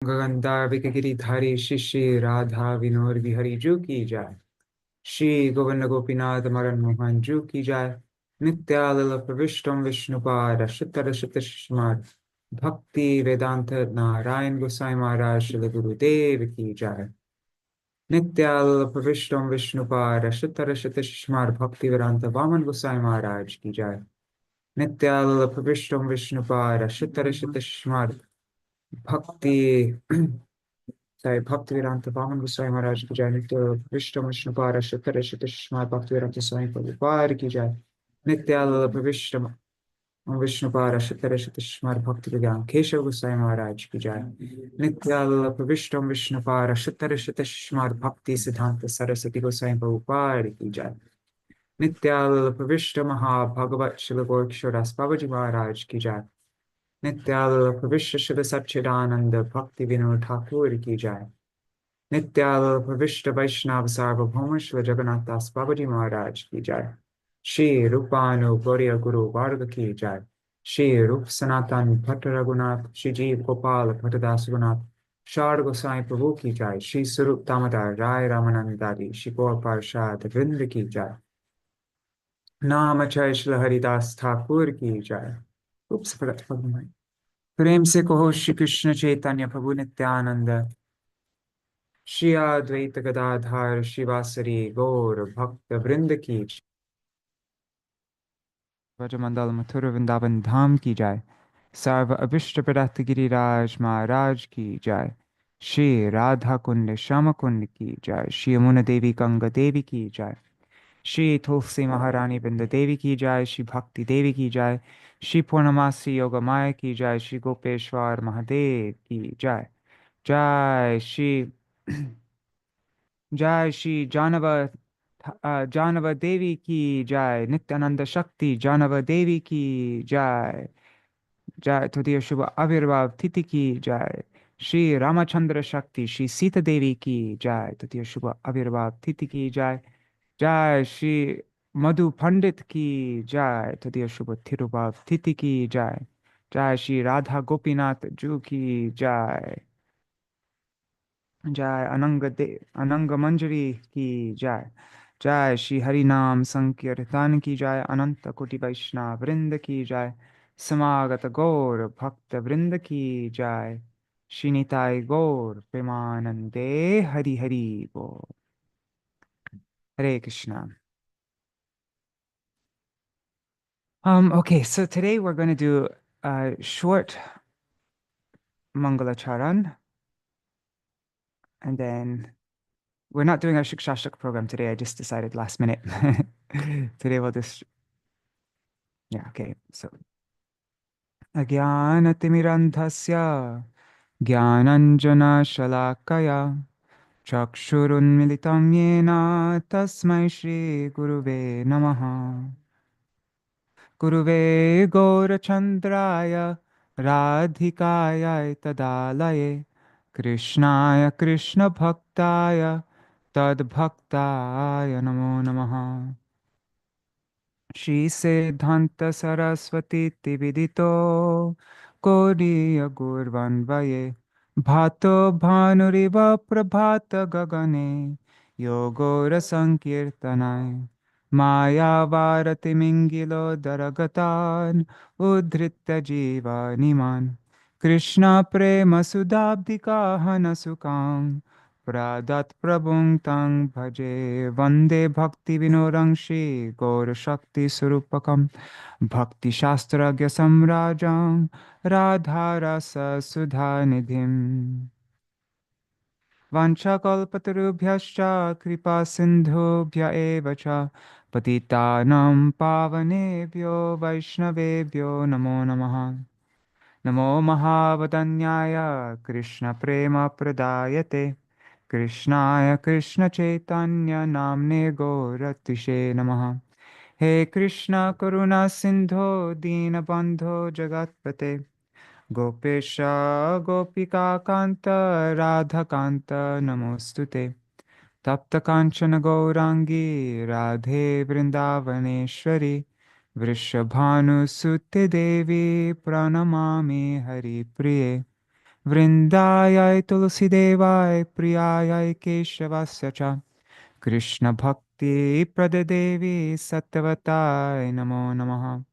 गगनदार्भिक गिरिधारी श्री श्री राधा विनोद बिहारी जू की जाय। श्री गोविंद गोपीनाथ मदन मोहन जू की जाय। नित्यानंद प्रविष्टम विष्णुपाद शुतर शुतस्मार्ट भक्ति वेदांत नारायण गोसाई महाराज श्री गुरुदेव की जाय। नित्यानंद प्रविष्टम विष्णुपाद शुतर शुतस्मार्ट भक्ति वेदांत वामन गोसाई महाराज की जाय। नित्यानंद प्रविष्टम विष्णुपाद शुतर शुतस्मार्ट भक्ति साई भक्ति वेदांत वामन गोसाई महाराज की जाय। नित्य विष्णु विष्णुपाद शुतर शुतस्मार्ट भक्ति वेदांत स्वामी प्रभुपाद की जाय। नित्यानंद विष्णु विष्णुपाद शुतर शुतस्मार्ट भक्ति वेदांत केशव गोसाई महाराज की जाय। नित्यानंद विष्णु विष्णुपाद शुतर शुतस्मार्ट भक्ति सिद्धांत सरस्वती गोसाई प्रभुपाद की जाय। नित्यानंद विष्णु महाभगवत श्री गोरक्षदास बाबाजी महाराज की जाय। नित्यानंद विश्व शुद्ध सच्चिदानंद भक्ति विनोद ठाकुर की जाय। नित्यानंद विष्णु वैष्णव सार्वभौम श्री जगन्नाथ दास बाबाजी महाराज की जाय। श्री रूपानु गौरी गुरु वर्ग की जाय। श्री रूप सनातन भट्ट रघुनाथ श्री जीव गोपाल भट्टदास रघुनाथ शारद गोसाई प्रभु की जाय। श्री स्वरूप दामोदर राय रामानंद आदि श्री गौर पार्षद वृंद की जाय। नाम जय श्री हरिदास ठाकुर की जाय। प्रेम से कहो श्री कृष्ण चैतन्य प्रभु नित्यानंद श्री अद्वैत गदाधर शिवासरी गौर भक्त वृंद की जय। ब्रजमंडल मथुरा वृंदावन धाम की जाय। सर्व अभिष्ट प्रदत्त गिरिराज महाराज की जाय। श्री राधा कुंड श्याम कुंड की जाय। श्री यमुना देवी गंगा देवी की जाय। श्री तुलसी महारानी बिंद देवी की जाय। श्री भक्ति देवी की जाय। श्री पूर्णमासी योग माया की जाय। श्री गोपेश्वर महादेव की जाय। जय श्री जय श्री जानवा देवी की जय। नित्यानंद शक्ति जानवा देवी की जय। जय तृतीय शुभ आविर्भाव तिथि की जय। श्री रामचंद्र शक्ति श्री सीता देवी की जय। तृतीय शुभ आविर्भाव तिथि की जय। जय श्री मधु पंडित की जय। तृतीय शुभ तिरुभाव तिथि की जय। जय श्री राधा गोपीनाथ जू की जय। जय अनंग मंजरी की जय। जय श्री हरि नाम संकीर्तन की जय। अनंत कोटि वैष्णव वृंद की जय। समागत गौर भक्त वृंद की जय। श्री निताय गौर प्रेमानंदे हरि हरि बोल। Hare Krishna. Okay, so today we're going to do a short Mangalacharan, and then we're not doing our Shikshashtak program today. I just decided last minute. Today we'll just, yeah, okay. So, Ajnanatirmirandhasya Jnananjana Shalakaya Chakshurunmilitam Yena Tasmai Shri Guruve Namaha. Guruve Gaurachandraya Radhikaya Tadalaye Krishnaya Krishna Bhaktaya Tad Bhaktaya Namo Namaha. Shri Siddhanta Saraswati Tividito Koriya Gurvanvaye Bhato Bhanuriva Prabhata Gagane Yogora Sankirtanai Maya Varati Mingilo Daragatan Udhrita Jiva Niman Krishna Prema Sudabdika Hanasukam Pradat Prabhung Tang Bhaje Vande Bhakti Vinorangshi Gaur Shakti Surupakam Bhakti Shastragya Samrajam Radha Rasa Sudha Nidhim Vanchakalpatarubhyascha Kripa Sindhubhya Evacha Patitanam Pavanebhyo Vaishnavebhyo Namo Namaha. Namo Mahavadanyaya Krishna Prema Pradayate Krishnaya Krishna Chaitanya Namne Gauratishe Namaha. He Krishna Karuna Sindho Deenabandho Jagatpate Gopesha Gopika Kanta Radha Kanta Namostute Tapta Kanchana Gaurangi Radhe Vrindavaneshwari Vrishabhanu Sutte Devi Pranamami Hari Priye Vrindayai Tulsidevai Priyayai Keshavasya cha Krishna Bhakti Pradadevi Sattvatai Namo Namaha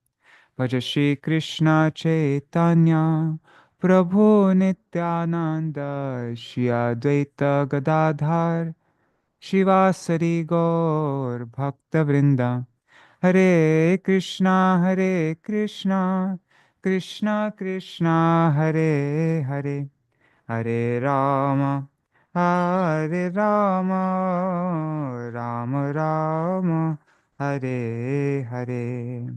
Bhaja Shri Krishna Chaitanya Prabhu Nityananda Shri Advaita Gadadhar Shivasari Gaur Bhakta Vrinda Hare Krishna Krishna Krishna Hare Hare Hare Rama Hare Rama Rama Rama Hare Hare.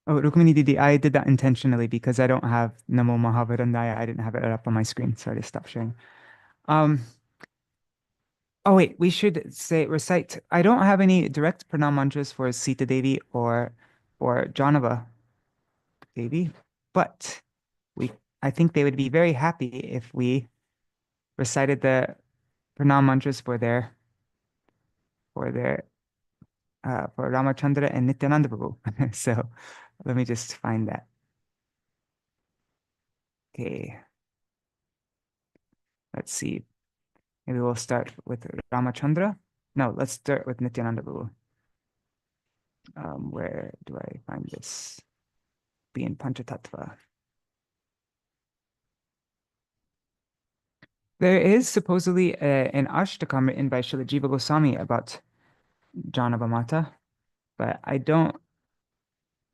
Oh, Rukmini Didi, I did that intentionally because I don't have Namo Mahavarandaya. I didn't have it up on my screen. Sorry to stop sharing. Um, oh wait, we should say recite. I don't have any direct pranam mantras for Sītā-devī or Jāhnavā-devī, but we I think they would be very happy if we recited the pranam mantras for Ramachandra and Nityananda Prabhu. So let me just find that. Okay, let's see. Maybe we'll start with Ramachandra. No, let's start with Nityananda Prabhu. Where do I find this? Be in Panchatattva. There is supposedly an Ashtakam written by Śrīla Jiva Gosvāmī about Jahnava Mātā, but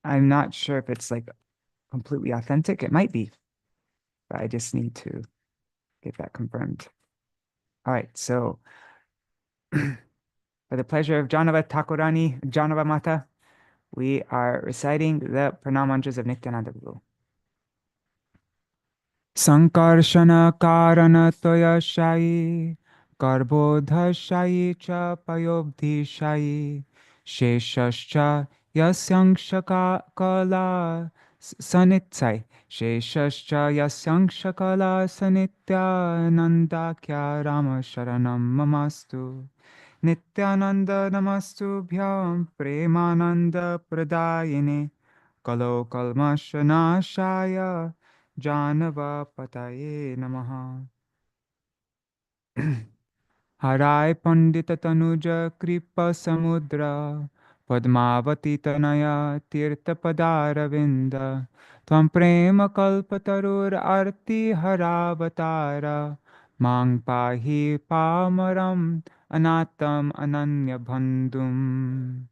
I'm not sure if it's like completely authentic. It might be, but I just need to get that confirmed. All right, so for the pleasure of Jahnava Thakurani, Jahnava Mātā, we are reciting the pranam mantras of Nityananda Prabhu. Sankarshana Karana Toya Shayi Garbodha Shayi Cha Payobdhi Shayi Sheshascha Yasyangshaka Kala Sanitsai Sheshascha Yasyangshaka Kala Sanityananda Kya Rama Sharanam Mamastu Nityananda Namastu Bhyam Premananda Pradayine Kalo Kalmashanashaya Jahnava Pataye Namaha. Harai Pandita Tanuja Kripa Samudra Padmavati Tanaya Tirtha Padaravinda Tvam Prema Kalpatarur Arti Haravatara Mang Pahi Pamaram Anatam Ananya Bandhum.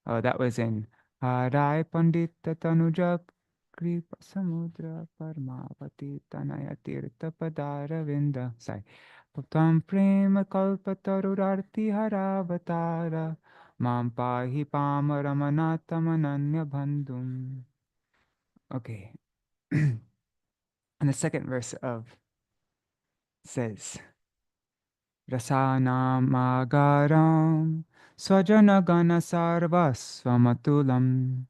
Oh, that was in Harai Pandita Tanuja Kripa Samudra Parmavati Tanaya Tirtha Padaravinda. Sorry. Tam Prema Kalpatarurarti Haravatara Mam Pahi Pamaramanata Mananya Bandhum. Okay. And the second verse of says Rasanamagaram Swajanagana Sarvasvamatulam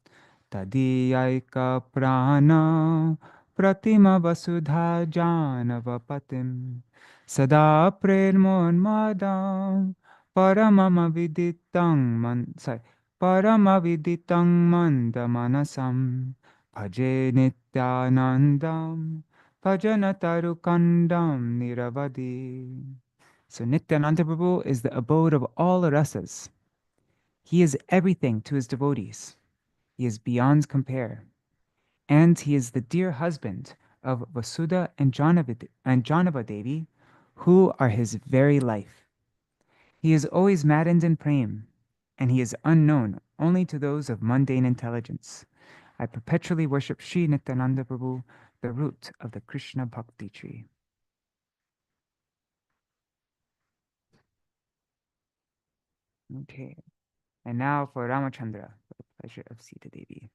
Tadiyaika Prana Pratima Vasudha Janavapatim Sada Premon Paramavitang Mandamanasam Bhaje Nityanandam Bhajanataru Niravadi. So Nityananda Prabhu is the abode of all rasas. He is everything to his devotees. He is beyond compare. And he is the dear husband of Vasudha and Jāhnavā-devī, who are his very life. He is always maddened in prema, and he is unknown only to those of mundane intelligence. I perpetually worship Sri Nityananda Prabhu, the root of the Krishna Bhakti tree. Okay, and now for Ramachandra, for the pleasure of Sītā-devī.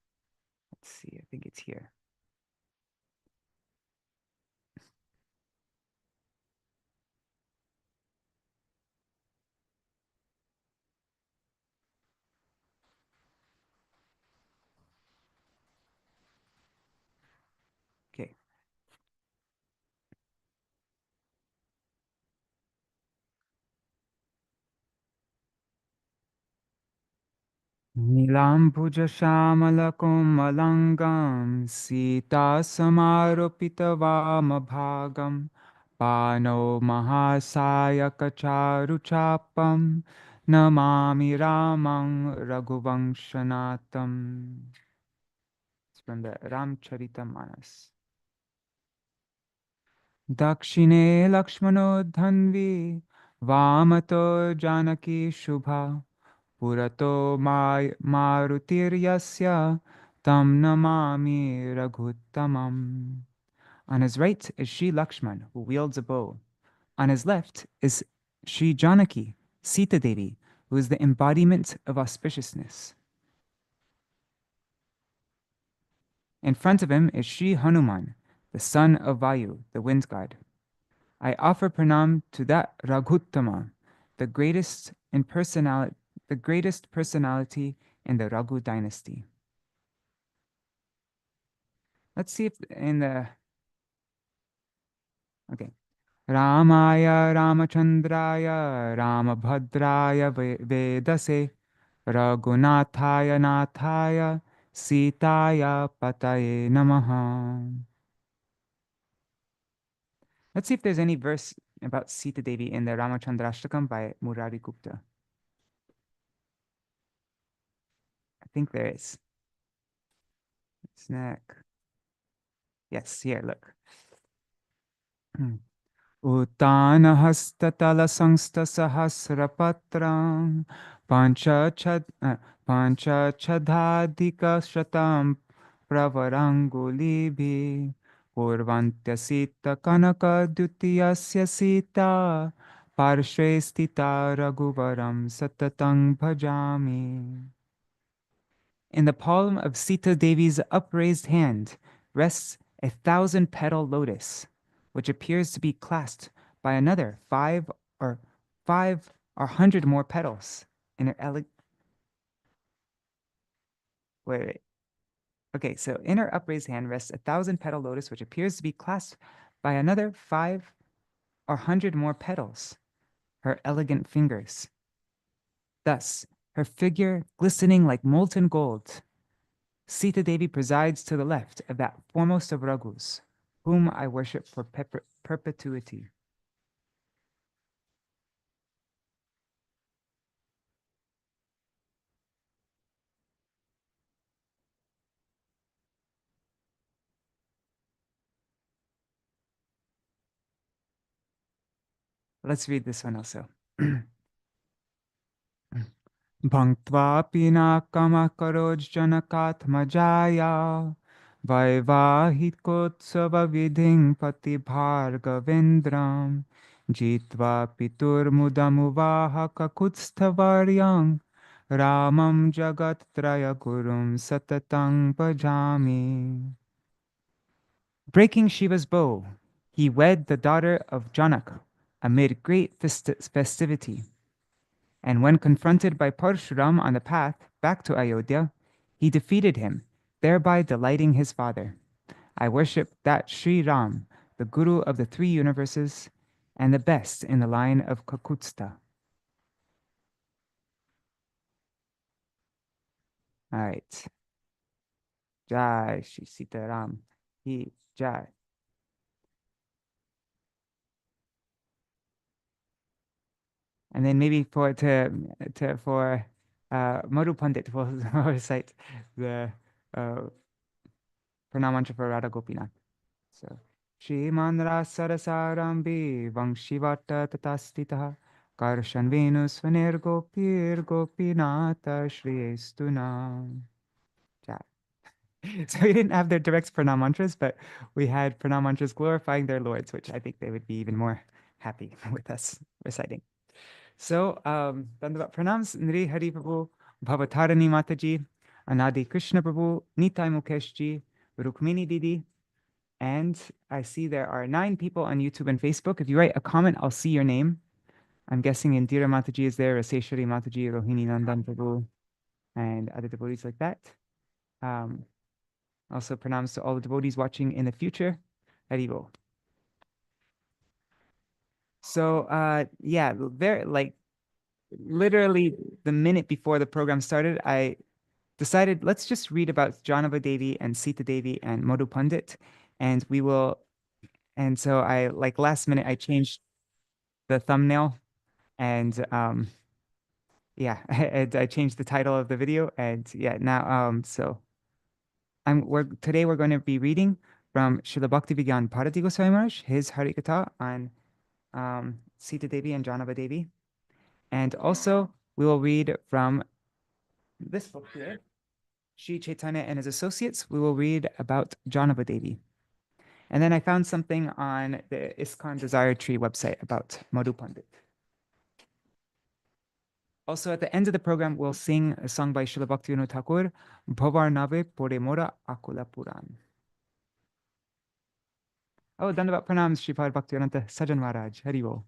Let's see, I think it's here. Okay. Nilambuja Shamalakamalangam Sita Samaropita Vamabhagam Pano Mahasayaka Charuchapam Namami Ramang Raghuvanshanatam. It's from the Ramcharitamanas. Dakshine Lakshmano Dhanvi Vamato Janaki Shubha Purato Marutiryasya Tam Namami Raghuttamam. On his right is Sri Lakshman, who wields a bow. On his left is Sri Janaki, Sītā-devī, who is the embodiment of auspiciousness. In front of him is Sri Hanuman, the son of Vayu, the wind god. I offer pranam to that Raghuttama, the greatest personality in the Raghu dynasty. Let's see if in the okay. Ramaya Ramachandraya Ramabhadraya Vedase Raghunathaya Nathaya Sitaya Pataye Namaha. Let's see if there's any verse about Sītā-devī in the Ramachandrashtakam by Murari Gupta. I think there is. Snack. Yes, here, look. Uttana hastatala sangsta sahasrapatram pancha chadadhika shatam pravarangulibhi purvantya sita kanaka dutiyasya sita parshve stita raghuvaram satatang bhajami. In the palm of Sītā-devi's upraised hand rests 1,000-petal lotus, which appears to be clasped by another 5 or 100 more petals in her wait. Okay, so in her upraised hand rests 1,000-petal lotus, which appears to be clasped by another 5 or 100 more petals, her elegant fingers. Thus, her figure glistening like molten gold, Sītā-devi presides to the left of that foremost of Raghus, whom I worship for perpetuity. Let's read this one also. Bhangtva pinakamakkaroj janakatmajaya vaivahikotsava vidhing pati bhargavendram jitva pitur mudamuvaha kakutstavaryang ramam jagat traya gurum satatang bhajami. Breaking Shiva's bow, he wed the daughter of Janaka amid great festivity. And when confronted by Parshuram on the path back to Ayodhya, he defeated him, thereby delighting his father. I worship that Sri Ram, the Guru of the 3 universes, and the best in the line of Kakutstha. All right. Jai Shri Sita Ram. He Jai. And then maybe for Madhu Paṇḍita will recite the Pranamantra for Radha Gopinath. So Shriman Rasarasarambi Vangshivata Tatastitaha Karshan Venus Vanir Gopir Gopinata Shri Estuna. So we didn't have their direct pranam mantras, but we had pranam mantras glorifying their lords, which I think they would be even more happy with us reciting. So, Dandavat pranams, Nri Hari Prabhu, Bhavatarani Mataji, Anadi Krishna Prabhu, Nitai Mukesh ji, Rukmini Didi, and I see there are 9 people on YouTube and Facebook. If you write a comment, I'll see your name. I'm guessing Indira Mataji is there, Raseshwari Mataji, Rohini Nandan Prabhu, and other devotees like that. Also pranams to all the devotees watching in the future. Haribo. So yeah, very like literally the minute before the program started, I decided let's just read about Jāhnavā-devī and Sītā-devī and Madhu Paṇḍita, and we will. And so I like last minute I changed the thumbnail, and yeah, and I changed the title of the video, and yeah, now so today we're going to be reading from Śrīla Bhakti Vijñāna Bhāratī Gosvāmī Maharaj, his Harikatha on Sītā-devī and Jāhnavā-devī. And also we will read from this book here, Sri Chaitanya and his associates. We will read about Jāhnavā-devī. And then I found something on the ISKCON Desire Tree website about Madhu Paṇḍita. Also, at the end of the program, we'll sing a song by Śrīla Bhaktivinoda Thakur, Bhavar Nave Pore Mora Akula Puran. Oh, Dandavat Pranams, Sripad Bhaktivedanta Sajan Maharaj. Hari Bol.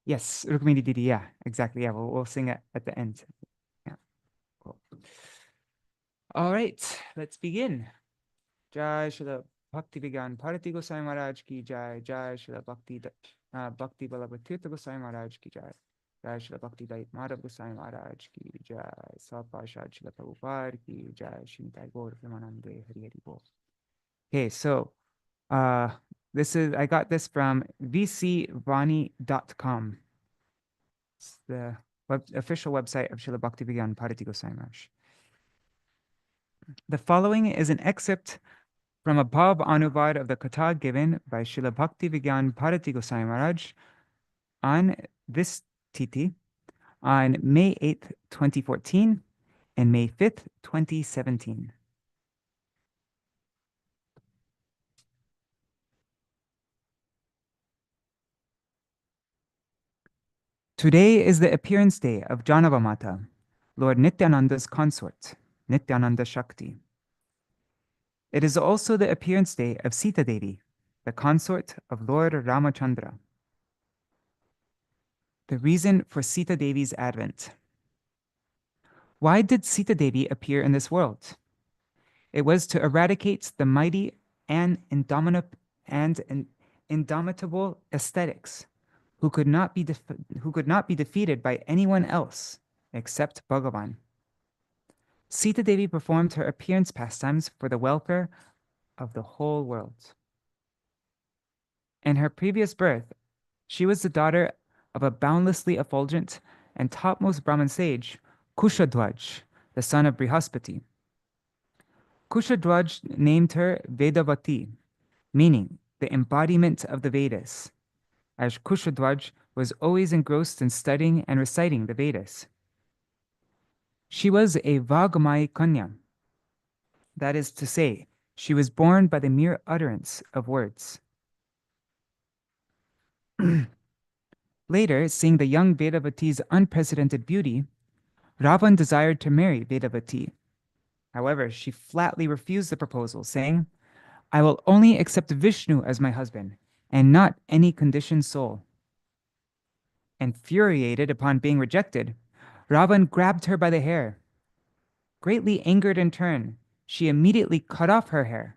Yes, Rukmini Didi, yeah, exactly. Yeah, we'll sing it at the end. Yeah, cool. All right, let's begin. Jai Śrīla Bhakti Vijñāna Bhāratī Gosvāmī Maharaj ki jai, Jai Śrīla Bhakti Ballabha Tīrtha Gosvāmī Maharaj ki jai, Jai Śrīla Bhakti Madhav Gosvāmī Maharaj ki jai, Sāpāśād Śrīla Prabhupada ki jai, Shri Gaur Premanande Hari Hari Bol. Okay, so I got this from vcvani.com. It's the official website of Śrīla Bhakti Vijñāna Bhāratī Gosvāmī Maharaj. The following is an excerpt from a Bhav Anuvad of the kathā given by Śrīla Bhakti Vijñāna Bhāratī Gosvāmī Maharaj on this Tithi on May 8th, 2014 and May 5th, 2017. Today is the appearance day of Jahnava Mātā, Lord Nityananda's consort, Nityananda Shakti. It is also the appearance day of Sītā-devī, the consort of Lord Ramachandra. The reason for Sītā-devi's advent. Why did Sītā-devī appear in this world? It was to eradicate the mighty and indomitable aesthetics who could not be defeated by anyone else except Bhagavan. Sītā-devī performed her appearance pastimes for the welfare of the whole world. In her previous birth, she was the daughter of a boundlessly effulgent and topmost Brahmin sage, Kushadwaj, the son of Brihaspati. Kushadwaj named her Vedavati, meaning the embodiment of the Vedas, as Kushadwaj was always engrossed in studying and reciting the Vedas. She was a Vāgamayi Kanya, that is to say, she was born by the mere utterance of words. Later, seeing the young Vedavati's unprecedented beauty, Ravan desired to marry Vedavati. However, she flatly refused the proposal, saying, "I will only accept Vishnu as my husband, and not any conditioned soul." Infuriated upon being rejected, Ravan grabbed her by the hair. Greatly angered in turn, she immediately cut off her hair,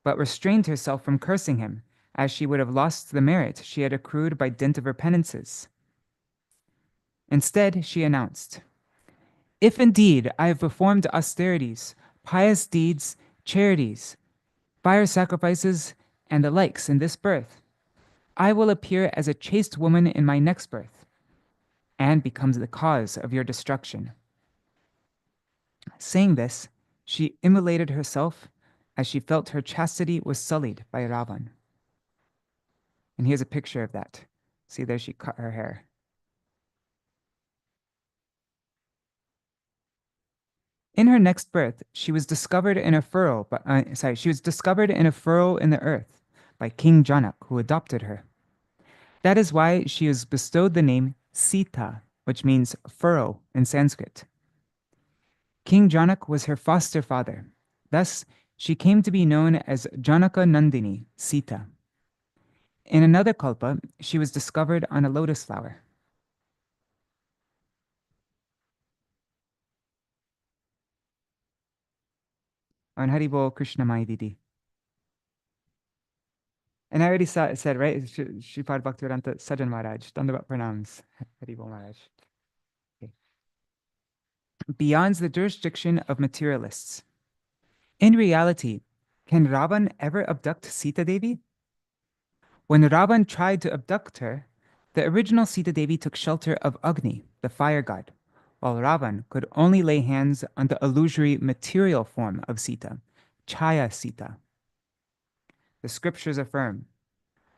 but restrained herself from cursing him, as she would have lost the merit she had accrued by dint of her penances. Instead, she announced, "If indeed I have performed austerities, pious deeds, charities, fire sacrifices, and the likes in this birth, I will appear as a chaste woman in my next birth, and becomes the cause of your destruction." Saying this, she immolated herself as she felt her chastity was sullied by Ravan. And here's a picture of that. See there, she cut her hair. In her next birth, she was discovered in a furrow in the earth by King Janak, who adopted her. That is why she is bestowed the name Sīta, which means furrow in Sanskrit. King Janak was her foster father. Thus, she came to be known as Janaka Nandini, Sīta. In another kalpa, she was discovered on a lotus flower. On Haribol Krishnamai Didi. And I already said, right? Shripad Bhaktivedanta Sajan Maharaj. Dandavat pranams. Haribol Maharaj. Okay. Beyond the jurisdiction of materialists. In reality, can Ravan ever abduct Sītā-devī? When Ravan tried to abduct her, the original Sītā-devī took shelter of Agni, the fire god, while Ravan could only lay hands on the illusory material form of Sīta, Chaya Sīta. The scriptures affirm,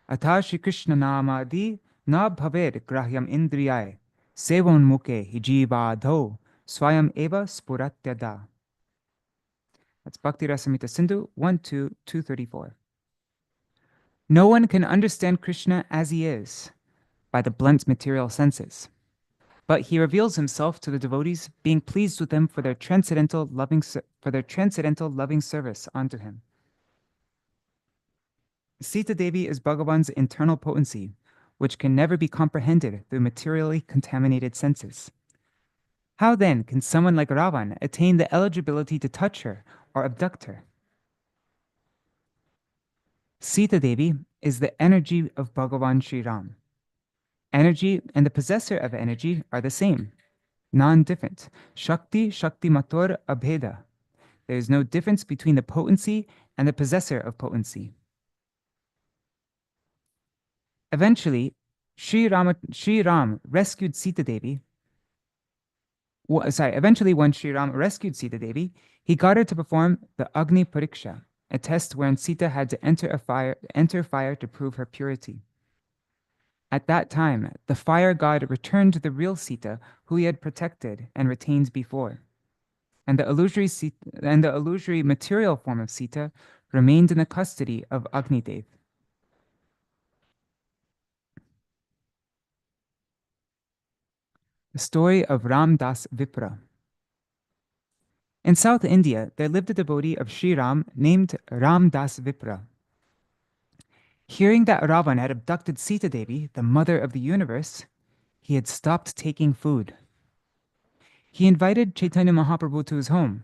Atha Shri Krishna Namadi na bhaved grahyam indriyai, sevon muke hijivadho swayam eva spuratyada. That's Bhakti Rasamrita Sindhu 1-2-234. No one can understand Krishna as he is by the blunt material senses, but he reveals himself to the devotees, being pleased with them for their transcendental loving service unto him. Sītā-devī is Bhagavan's internal potency, which can never be comprehended through materially contaminated senses. How then can someone like Ravan attain the eligibility to touch her or abduct her? Sītā-devī is the energy of Bhagavan Sri Ram. Energy and the possessor of energy are the same, non-different. Shakti mator abheda. There is no difference between the potency and the possessor of potency. Eventually, Sri Ram rescued Sītā-devī. Eventually, when Sri Ram rescued Sītā-devī, he got her to perform the Agni Pariksha, a test wherein Sita had to enter fire to prove her purity. At that time, the fire god returned the real Sita, who he had protected and retained before, and the illusory material form of Sita remained in the custody of Agni Dev. The story of Ram Das Vipra. In South India, there lived a devotee of Sri Ram named Ram Das Vipra. Hearing that Ravan had abducted Sītā-devī, the mother of the universe, he had stopped taking food. He invited Chaitanya Mahaprabhu to his home,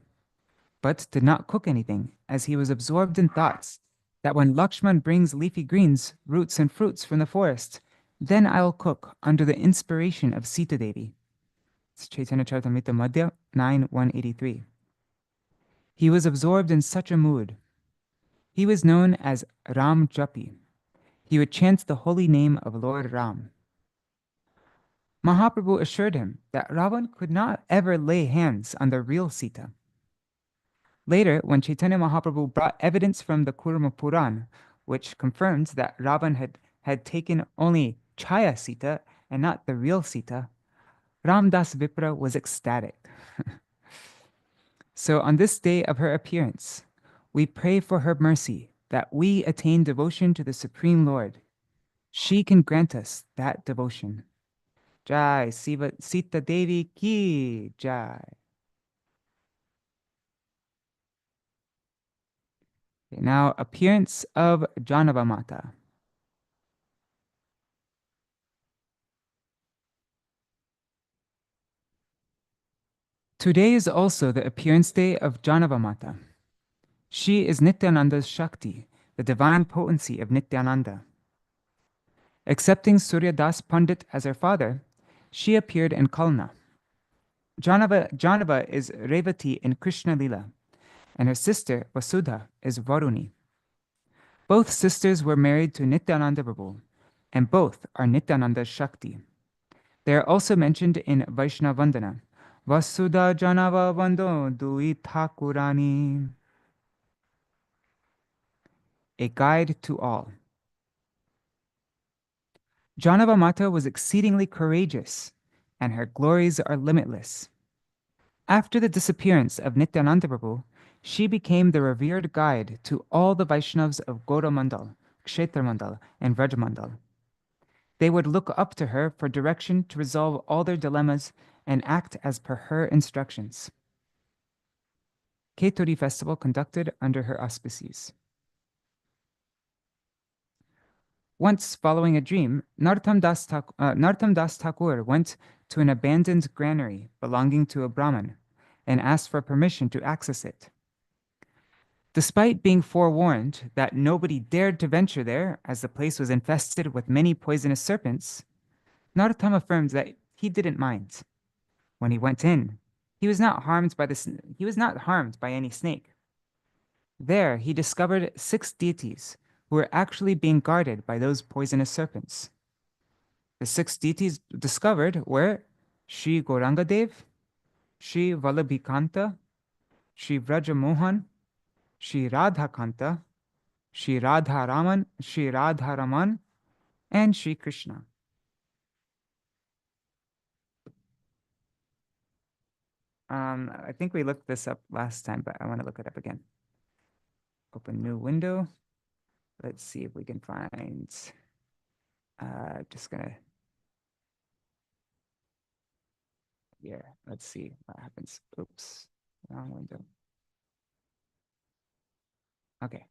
but did not cook anything, as he was absorbed in thoughts that when Lakshman brings leafy greens, roots, and fruits from the forest, then I'll cook under the inspiration of Sītā-devī. It's Chaitanya Charitamrita Madhya 9:183. He was absorbed in such a mood. He was known as Ram Japi. He would chant the holy name of Lord Ram. Mahaprabhu assured him that Ravan could not ever lay hands on the real Sita. Later, when Chaitanya Mahaprabhu brought evidence from the Kurma Puran, which confirmed that Ravan had taken only Chaya Sita and not the real Sita, Ram Das Vipra was ecstatic. So on this day of her appearance, we pray for her mercy that we attain devotion to the Supreme Lord. She can grant us that devotion. Jai Sītā-devī ki Jai. Okay, now, appearance of Jahnava Mātā. Today is also the appearance day of Jahnava Mātā. She is Nityananda's Shakti, the divine potency of Nityananda. Accepting Surya Das Pandit as her father, she appeared in Kalna. Jahnava is Revati in Krishna Lila, and her sister Vasudha is Varuni. Both sisters were married to Nityananda Prabhu, and both are Nityananda's Shakti. They are also mentioned in Vaishnava Vandana. Vasudha Janava Vando Dui Thakurani. A guide to all. Jahnava Mātā was exceedingly courageous, and her glories are limitless. After the disappearance of Nityananda Prabhu, she became the revered guide to all the Vaishnavas of Gaura Mandal, Kshetra Mandal, and Vraj Mandal. They would look up to her for direction to resolve all their dilemmas and act as per her instructions. Keturi festival conducted under her auspices. Once, following a dream, Narottam Das Thakur went to an abandoned granary belonging to a Brahmin and asked for permission to access it. Despite being forewarned that nobody dared to venture there, as the place was infested with many poisonous serpents, Narottam affirmed that he didn't mind. When he went in, he was not harmed by any snake. There, he discovered 6 deities who were actually being guarded by those poisonous serpents. The 6 deities discovered were Sri Gauranga-dev, Sri Vallabhikanta, Sri Vrajamohan, Sri Radhakanta, Sri Radharaman, and Sri Krishna. I think we looked this up last time, but I want to look it up again. Open new window. Let's see if we can find, just gonna, yeah, let's see what happens. Oops, wrong window. Okay.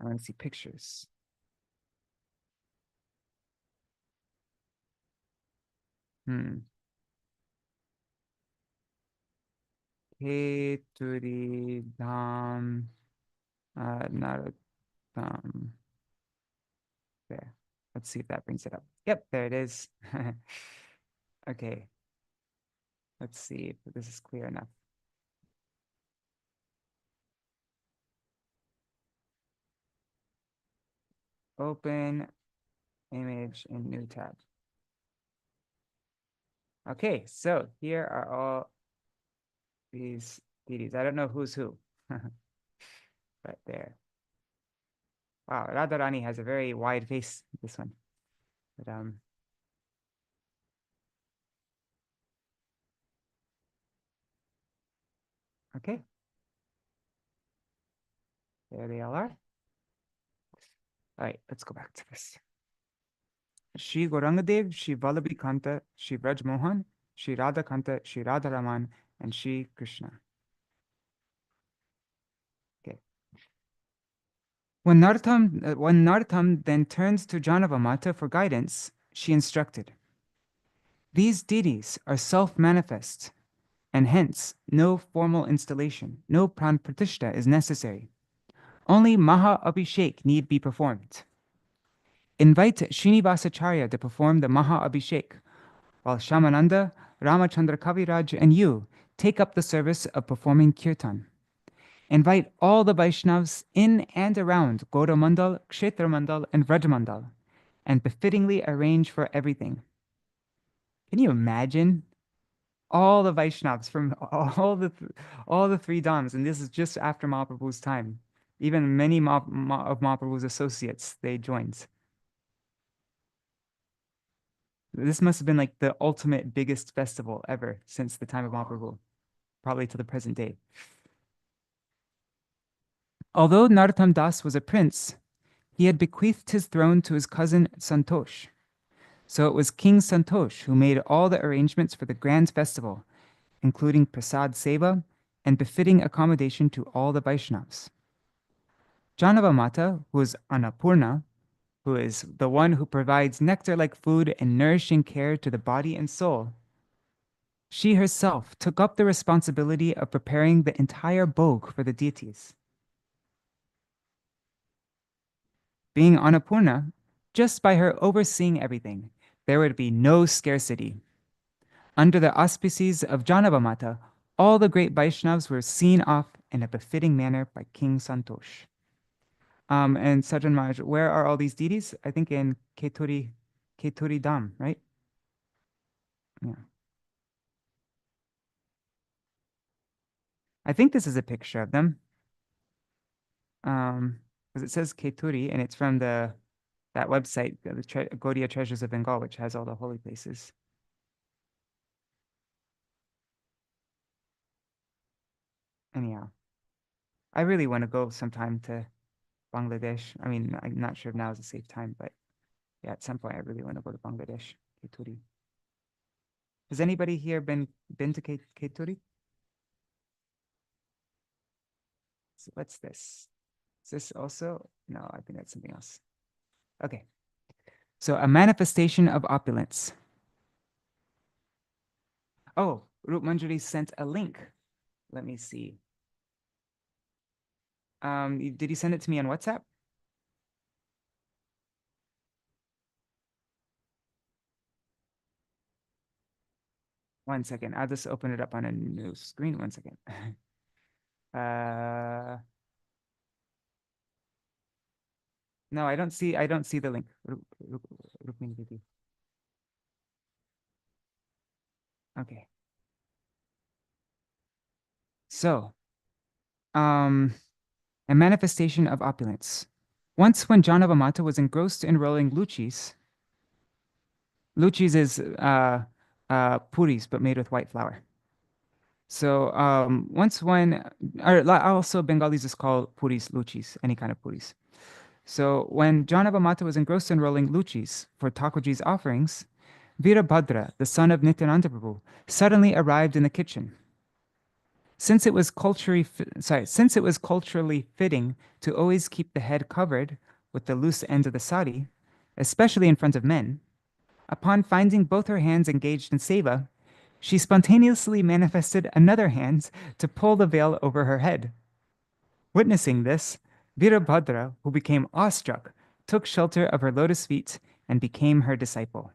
I want to see pictures. Keturi Dham Narottam. There. Let's see if that brings it up. Yep, there it is. Okay. Let's see if this is clear enough. Open image in new tab. Okay, so here are all these deities. I don't know who's who. Right there. Wow, Radharani has a very wide face, this one. But okay. There they all are. All right, let's go back to this. Shri Gauranga-dev, Shri Vallabhikanta, Shri Vrajmohan, Shri Radhakanta, Shri Radharaman, and Shri Krishna. Okay. When Narottam then turns to Jahnava Mātā for guidance, she instructed, "These deities are self-manifest, and hence no formal installation, no pran pratishtha is necessary. Only Maha Abhishek need be performed. Invite Srinivasacharya to perform the Maha Abhishek, while Shamananda, Ramachandra Kaviraj, and you take up the service of performing kirtan. Invite all the Vaishnavas in and around Gaura Mandal, Kshetra Mandal, and Vraj Mandal, and befittingly arrange for everything." Can you imagine all the Vaishnavas from all the 3 dhams? And this is just after Mahaprabhu's time. Even many of Mahaprabhu's associates, they joined. This must have been like the ultimate biggest festival ever since the time of Mahaprabhu, probably to the present day. Although Narottam Das was a prince, he had bequeathed his throne to his cousin Santosh. So it was King Santosh who made all the arrangements for the grand festival, including prasad seva and befitting accommodation to all the Vaishnavas. Jahnava Mātā, who is Annapurna, who is the one who provides nectar-like food and nourishing care to the body and soul, she herself took up the responsibility of preparing the entire bhog for the deities. Being Annapurna, just by her overseeing everything, there would be no scarcity. Under the auspices of Jahnava Mātā, all the great Vaishnavas were seen off in a befitting manner by King Santosh. And Sajjan Maharaj, where are all these deities? I think in Keturi Dham, right? Yeah. I think this is a picture of them. Because it says Keturi, and it's from that website, the Gaudiya Treasures of Bengal, which has all the holy places. Anyhow, I really want to go sometime to Bangladesh. I mean, I'm not sure if now is a safe time, but yeah, at some point I really want to go to Bangladesh, Keturi. Has anybody here been to Keturi? So what's this? Is this also? No, I think that's something else. Okay. So a manifestation of opulence. Oh, Rup Manjari sent a link. Let me see. Did you send it to me on WhatsApp? One second. I'll just open it up on a new screen. One second. No, I don't see the link. Rukmini Didi. Okay. So, a manifestation of opulence. Once when Jahnava Mātā was engrossed in rolling luchis is puris, but made with white flour. So once when, or also Bengalis just call puris luchis, any kind of puris. So when Jahnava Mātā was engrossed in rolling luchis for Thakurji's offerings, Virabhadra, the son of Nityananda Prabhu, suddenly arrived in the kitchen. Since it was culturally fitting to always keep the head covered with the loose end of the sari, especially in front of men, upon finding both her hands engaged in seva, she spontaneously manifested another hand to pull the veil over her head. Witnessing this, Virabhadra, who became awestruck, took shelter of her lotus feet and became her disciple.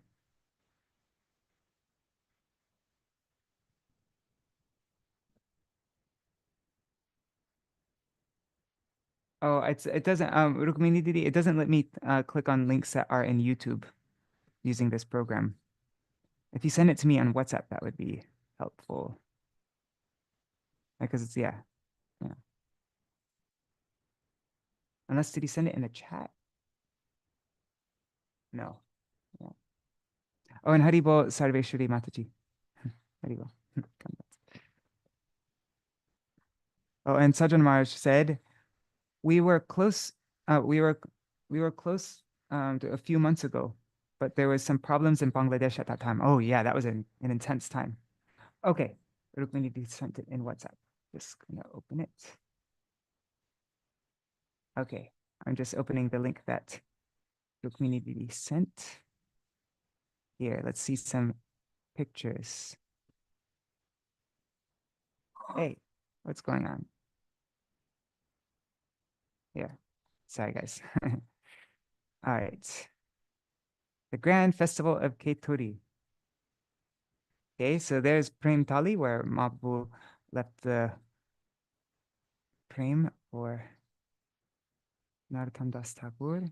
Oh, it doesn't Rukmini Didi, it doesn't let me click on links that are in YouTube using this program. If you send it to me on WhatsApp, that would be helpful. Because it's yeah. Unless did he send it in the chat? No. Yeah. Oh, and Haribo Sarveshwari Mataji. Haribo. Oh, and Sajjan Maharaj said, we were close. We were close to a few months ago, but there was some problems in Bangladesh at that time. Oh yeah, that was an intense time. Okay, Rukmini sent it in WhatsApp. Just gonna open it. Okay, I'm just opening the link that Rukmini Didi sent. Here, let's see some pictures. Hey, what's going on? Yeah, sorry guys. All right. The Grand Festival of Keturi. Okay, so there's Prem Tali where Mahaprabhu left the Prem for Narottam Das Thakur.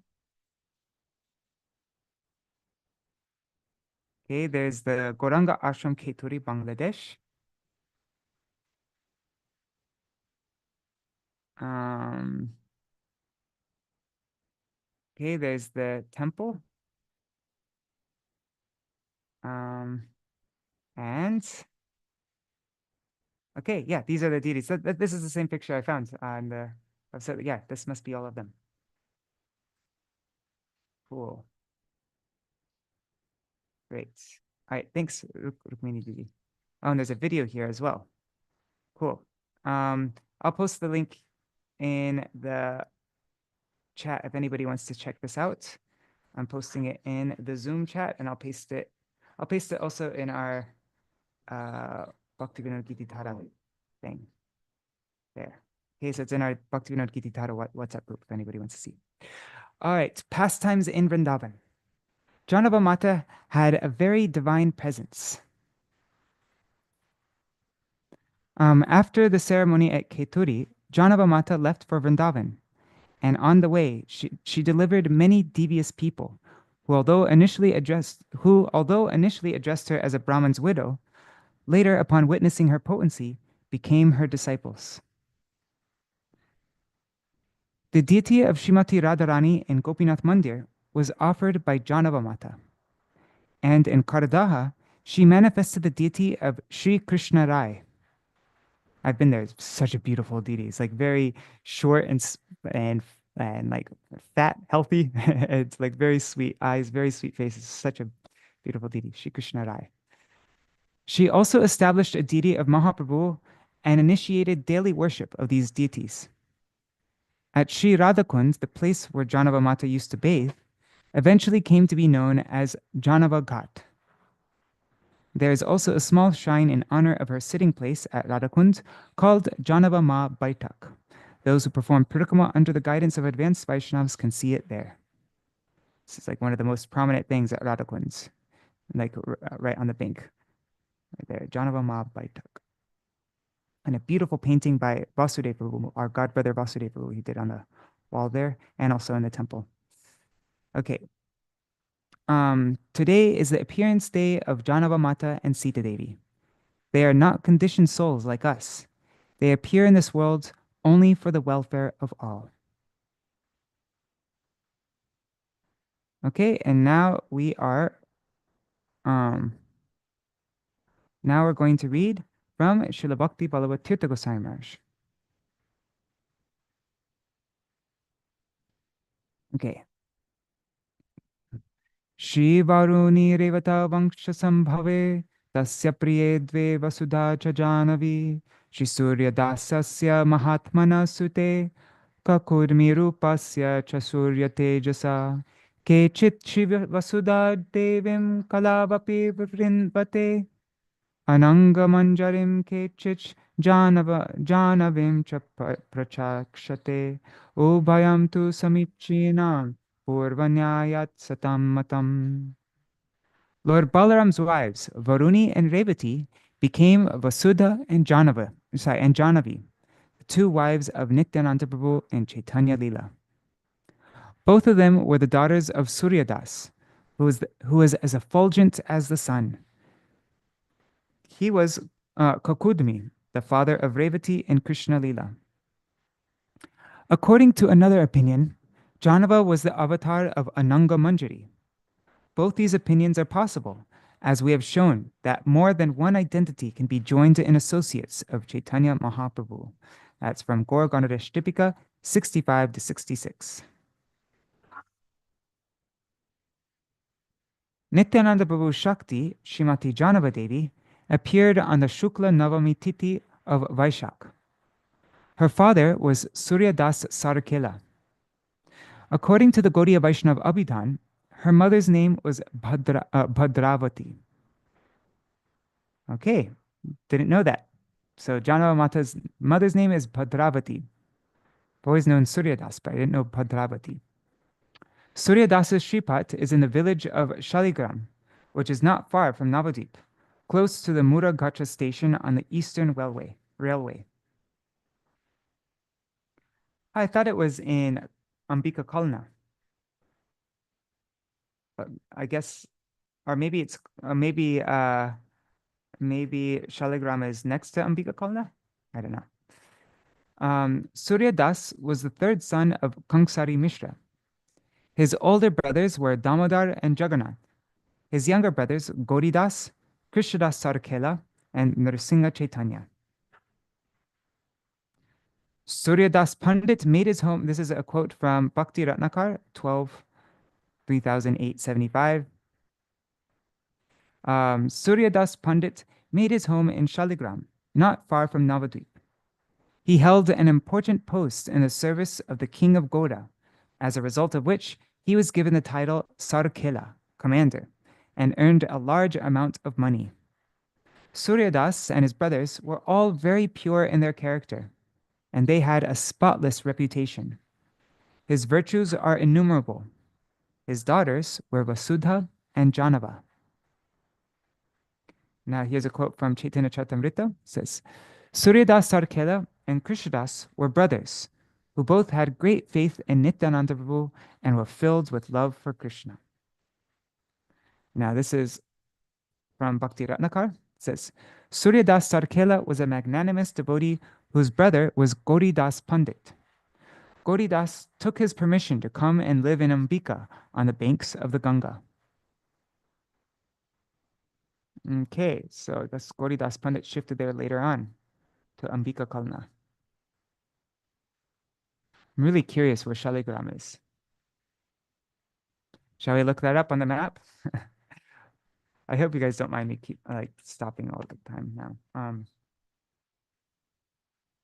Okay, there's the Goranga Ashram Keturi, Bangladesh. Okay, there's the temple. And okay, yeah, these are the deities. This is the same picture I found on the website. Yeah, this must be all of them. Cool. Great. All right, thanks, Rukmini Didi. Oh, and there's a video here as well. Cool. I'll post the link in the chat if anybody wants to check this out. I'm posting it in the Zoom chat, and I'll paste it also in our Bhakti Vinod Giti Thara thing. There. Okay, so it's in our Bhakti Vinod Giti Thara WhatsApp group if anybody wants to see. All right, pastimes in Vrindavan. Jahnava Mātā had a very divine presence. After the ceremony at Keturi, Jahnava Mātā left for Vrindavan, and on the way, she delivered many devious people, who although initially addressed her as a Brahman's widow, later, upon witnessing her potency, became her disciples. The deity of Srimati Radharani in Gopinath Mandir was offered by Jahnava Mātā, and in Karadaha, she manifested the deity of Sri Krishna Rai. I've been there. It's such a beautiful deity. It's like very short and like fat, healthy. It's like very sweet eyes, very sweet face. It's such a beautiful deity, Sri Krishna Rai. She also established a deity of Mahaprabhu and initiated daily worship of these deities. At Sri Radhakund, the place where Jahnava Mātā used to bathe, eventually came to be known as Jāhnavā Ghat. There is also a small shrine in honor of her sitting place at Radhakund called Jāhnavā Mātā. Those who perform parikrama under the guidance of advanced Vaishnavas can see it there. This is like one of the most prominent things at Radhakund, like right on the bank, right there, Jāhnavā Mātā. And a beautiful painting by Vasudeva Prabhu, our godbrother Vasudeva Prabhu, he did on the wall there and also in the temple. Okay. Today is the appearance day of Jahnava Mātā and Sītā-devī. They are not conditioned souls like us. They appear in this world only for the welfare of all. Okay, and now we are now we're going to read from Śrīla Bhakti Ballabha Tīrtha Gosvāmī Mahārāja. Okay. Shri Varuni Revata Vangsha Sambhave Tasya Priye Dve Vasudha Cha Jāhnavī Shri Surya Dasasya Mahatmana Sute Kakudmi Rupasya Cha Surya Tejasa Kechit Shri Vasudha Devim Kalavapi Vrinvate Ananga Manjarim Kechich Janavim Cha Prachakshate Ubhayam Tu Samichinam Purvanyayat Satam Matam. Lord Balaram's wives, Varuni and Revati, became Vasudha and Jahnava, and Jahnavi, the two wives of Nityananda Prabhu and Chaitanya Lila. Both of them were the daughters of Suryadas, who was as effulgent as the sun. He was Kakudmi, the father of Revati and Krishna Lila. According to another opinion, Jahnava was the avatar of Ananga Manjari. Both these opinions are possible, as we have shown that more than one identity can be joined in associates of Chaitanya Mahaprabhu. That's from Gaur Ganadesh Dipika 65 to 66. Nityananda Prabhu Shakti, Srimati Jāhnavā-devī, appeared on the Shukla Navami Tithi of Vaishak. Her father was Suryadas Sarakela. According to the Gaudiya Vaishnava Abhidhan, her mother's name was Bhadravati. Okay, didn't know that. So Jahnava Mātā's mother's name is Bhadravati. I've always known Suryadas, but I didn't know Bhadravati. Suryadas's Shripat is in the village of Shaligram, which is not far from Navadvip, close to the Muragacha station on the Eastern Railway. I thought it was in Ambika Kalna. But I guess, or maybe it's, maybe Shaligram is next to Ambika Kalna? I don't know. Surya Das was the third son of Kangsari Mishra. His older brothers were Damodar and Jagannath. His younger brothers, Gauridas, Krishnadas Sarakela, and Narsingha Chaitanya. Suryadas Pandit made his home, this is a quote from Bhakti Ratnakar, 3875. Suryadas Pandit made his home in Shaligram, not far from Navadvip. He held an important post in the service of the king of Gauda, as a result of which he was given the title Sarakela, commander, and earned a large amount of money. Suryadas and his brothers were all very pure in their character, and they had a spotless reputation. His virtues are innumerable. His daughters were Vasudha and Jahnava. Now here's a quote from Chaitanya Charitamrita. It says, Suryadas Sarakela and Krishnadas were brothers, who both had great faith in Nityananda Prabhu and were filled with love for Krishna. Now this is from Bhakti Ratnakar. It says, Suryadas Sarakela was a magnanimous devotee whose brother was Gauridas Pandit. Gauridas took his permission to come and live in Ambika on the banks of the Ganga. Okay, so I guess Gauridas Pandit shifted there later on to Ambika Kalna. I'm really curious where Shaligram is. Shall we look that up on the map? I hope you guys don't mind me keep stopping all the time now.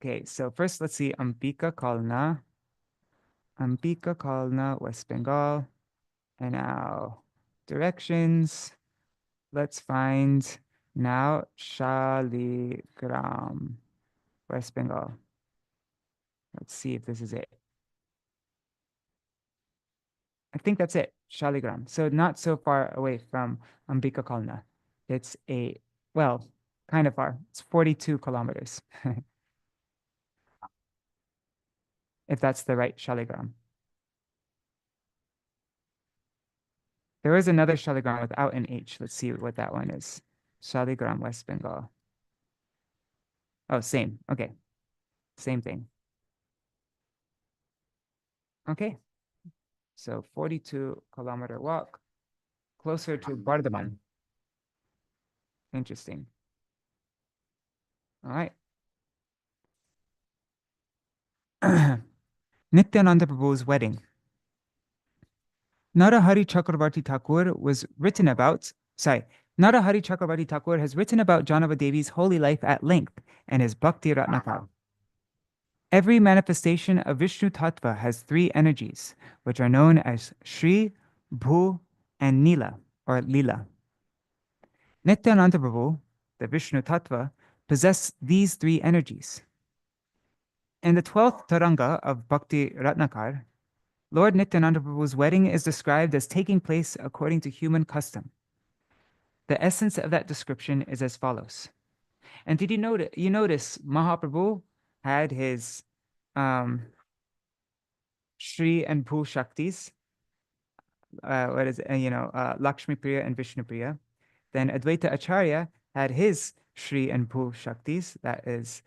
Okay, so first let's see Ambika Kalna. Ambika Kalna, West Bengal. And now directions. Let's find Now Shaligram, West Bengal. Let's see if this is it. I think that's it, Shaligram. So not so far away from Ambika Kalna. It's well, kind of far. It's 42 kilometers, if that's the right Shaligram. There is another Shaligram without an H. Let's see what that one is. Shaligram, West Bengal. Oh, same. Okay. Same thing. Okay. So 42-kilometer walk, closer to Bardhaman. Interesting. All right. Nityananda Prabhu's wedding. Narahari Chakravarti Thakur was written about, Narahari Chakravarti Thakur has written about Jāhnavā-devi's holy life at length and his Bhakti Ratnakara. Every manifestation of Vishnu Tattva has three energies, which are known as Shri, Bhu, and Nila, or Lila. Nityananda Prabhu, the Vishnu Tattva, possess these three energies. In the 12th Taranga of Bhakti Ratnakar, Lord Nityananda Prabhu's wedding is described as taking place according to human custom. The essence of that description is as follows. And did you notice Mahaprabhu had his Shri and Bhu Shaktis, Lakshmi Priya and Vishnu Priya. Then Advaita Acharya had his Shri and Bhu Shaktis, that is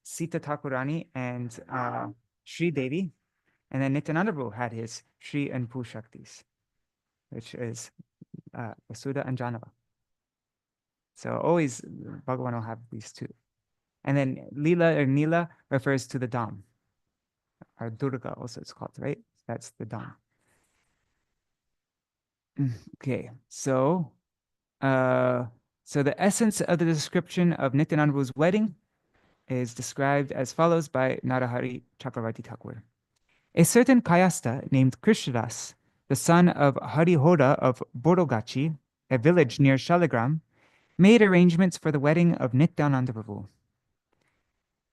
Sita Thakurani and Shri Devi. And then Nityananda Prabhu had his Shri and Bhu Shaktis, which is Vasudha and Jahnava. So always Bhagavan will have these two. And then Lila or Nila refers to the Dham, or Durga also it's called, right? That's the Dham. Okay, so the essence of the description of Nityananda Prabhu's wedding is described as follows by Narahari Chakravarti Thakur. A certain Kayastha named Krishnadas, the son of Harihoda of Borogachi, a village near Shaligram, made arrangements for the wedding of Nityananda Prabhu.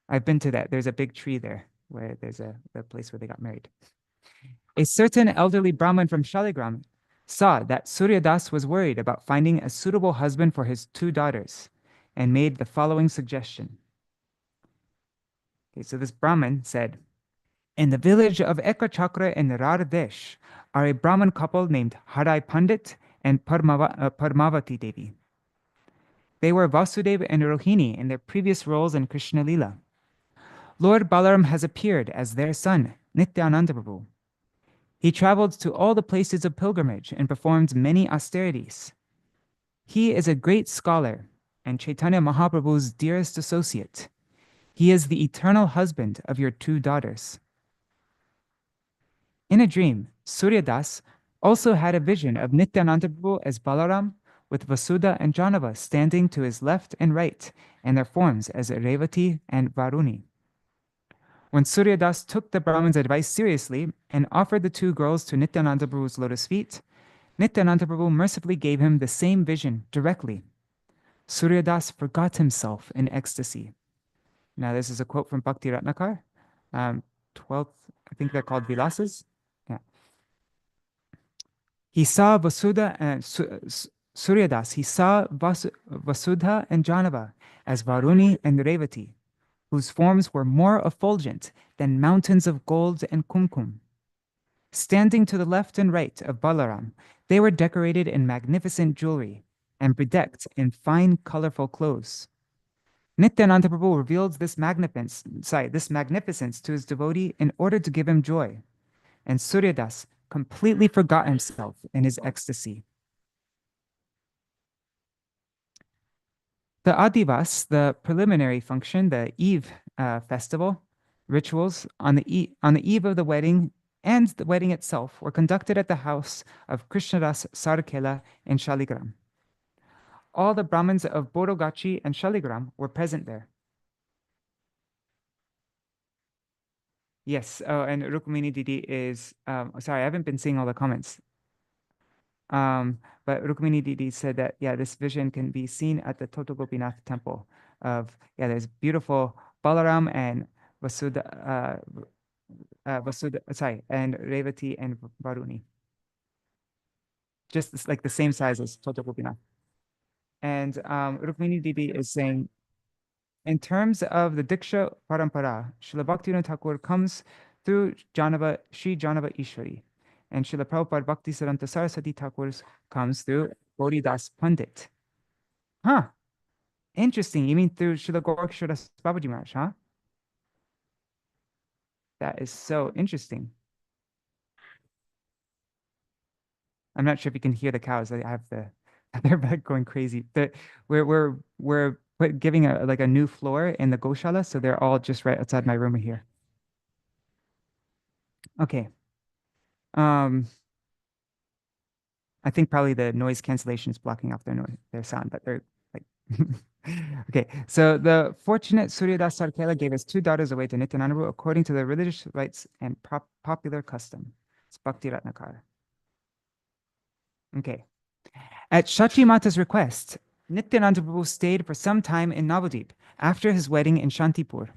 I've been to that. There's a big tree there where there's the place where they got married. A certain elderly Brahmin from Shaligram saw that Suryadas was worried about finding a suitable husband for his two daughters and made the following suggestion. Okay, so this Brahmin said, in the village of Ekachakra in Rardesh are a Brahmin couple named Harai Pandit and Parmavati Devi. They were Vasudeva and Rohini in their previous roles in Krishna Lila. Lord Balaram has appeared as their son, Nityananda Prabhu. He traveled to all the places of pilgrimage and performed many austerities. He is a great scholar and Chaitanya Mahaprabhu's dearest associate. He is the eternal husband of your two daughters. In a dream, Suryadas also had a vision of Nityananda Prabhu as Balaram, with Vasudha and Jahnava standing to his left and right, and their forms as Revati and Varuni. When Suryadas took the Brahmin's advice seriously and offered the two girls to Nityananda Prabhu's lotus feet, Nityananda Prabhu mercifully gave him the same vision directly. Suryadas forgot himself in ecstasy. Now, this is a quote from Bhakti Ratnakar, 12th, I think they're called Vilasas. Yeah. He saw Vasudha and Suryadas, he saw Vasudha and Jahnava as Varuni and Revati, whose forms were more effulgent than mountains of gold and kumkum. Standing to the left and right of Balaram, they were decorated in magnificent jewelry and bedecked in fine, colorful clothes. Nityananda Prabhu revealed this magnificence to his devotee in order to give him joy, and Suryadas completely forgot himself in his ecstasy. The Adivas, the preliminary function, the Eve festival, rituals on the eve of the wedding and the wedding itself were conducted at the house of Krishnadas Sarkela in Shaligram. All the Brahmins of Borogachi and Shaligram were present there. Yes, and Rukmini Didi is, sorry, I haven't been seeing all the comments. But Rukmini Didi said that, yeah, this vision can be seen at the Toto Gopinath temple of, yeah, there's beautiful Balaram and and Revati and Varuni. Just like the same size as Toto Gopinath. And Rukmini Didi is saying, in terms of the Diksha Parampara, Srila Bhaktivinoda Thakur comes through Sri Jāhnavā Ishwari, and Srila Prabhupada Bhakti Siddhanta Saraswati Thakur comes through Bodhidas Pandit. Huh. Interesting. You mean through Srila Gaurkishora Babaji Maharaj, huh? That is so interesting. I'm not sure if you can hear the cows. I have they're back going crazy. We're giving a new floor in the Goshala, so they're all just right outside my room here. Okay. I think probably the noise cancellation is blocking off their sound, but they're like okay. So the fortunate Suryadas Sarkela gave his 2 daughters away to Nityananda Prabhu according to the religious rites and popular custom. It's Bhakti Ratnakara. Okay. At Shachi Mata's request, Nityananda Prabhu stayed for some time in Navadvip after his wedding in Shantipur.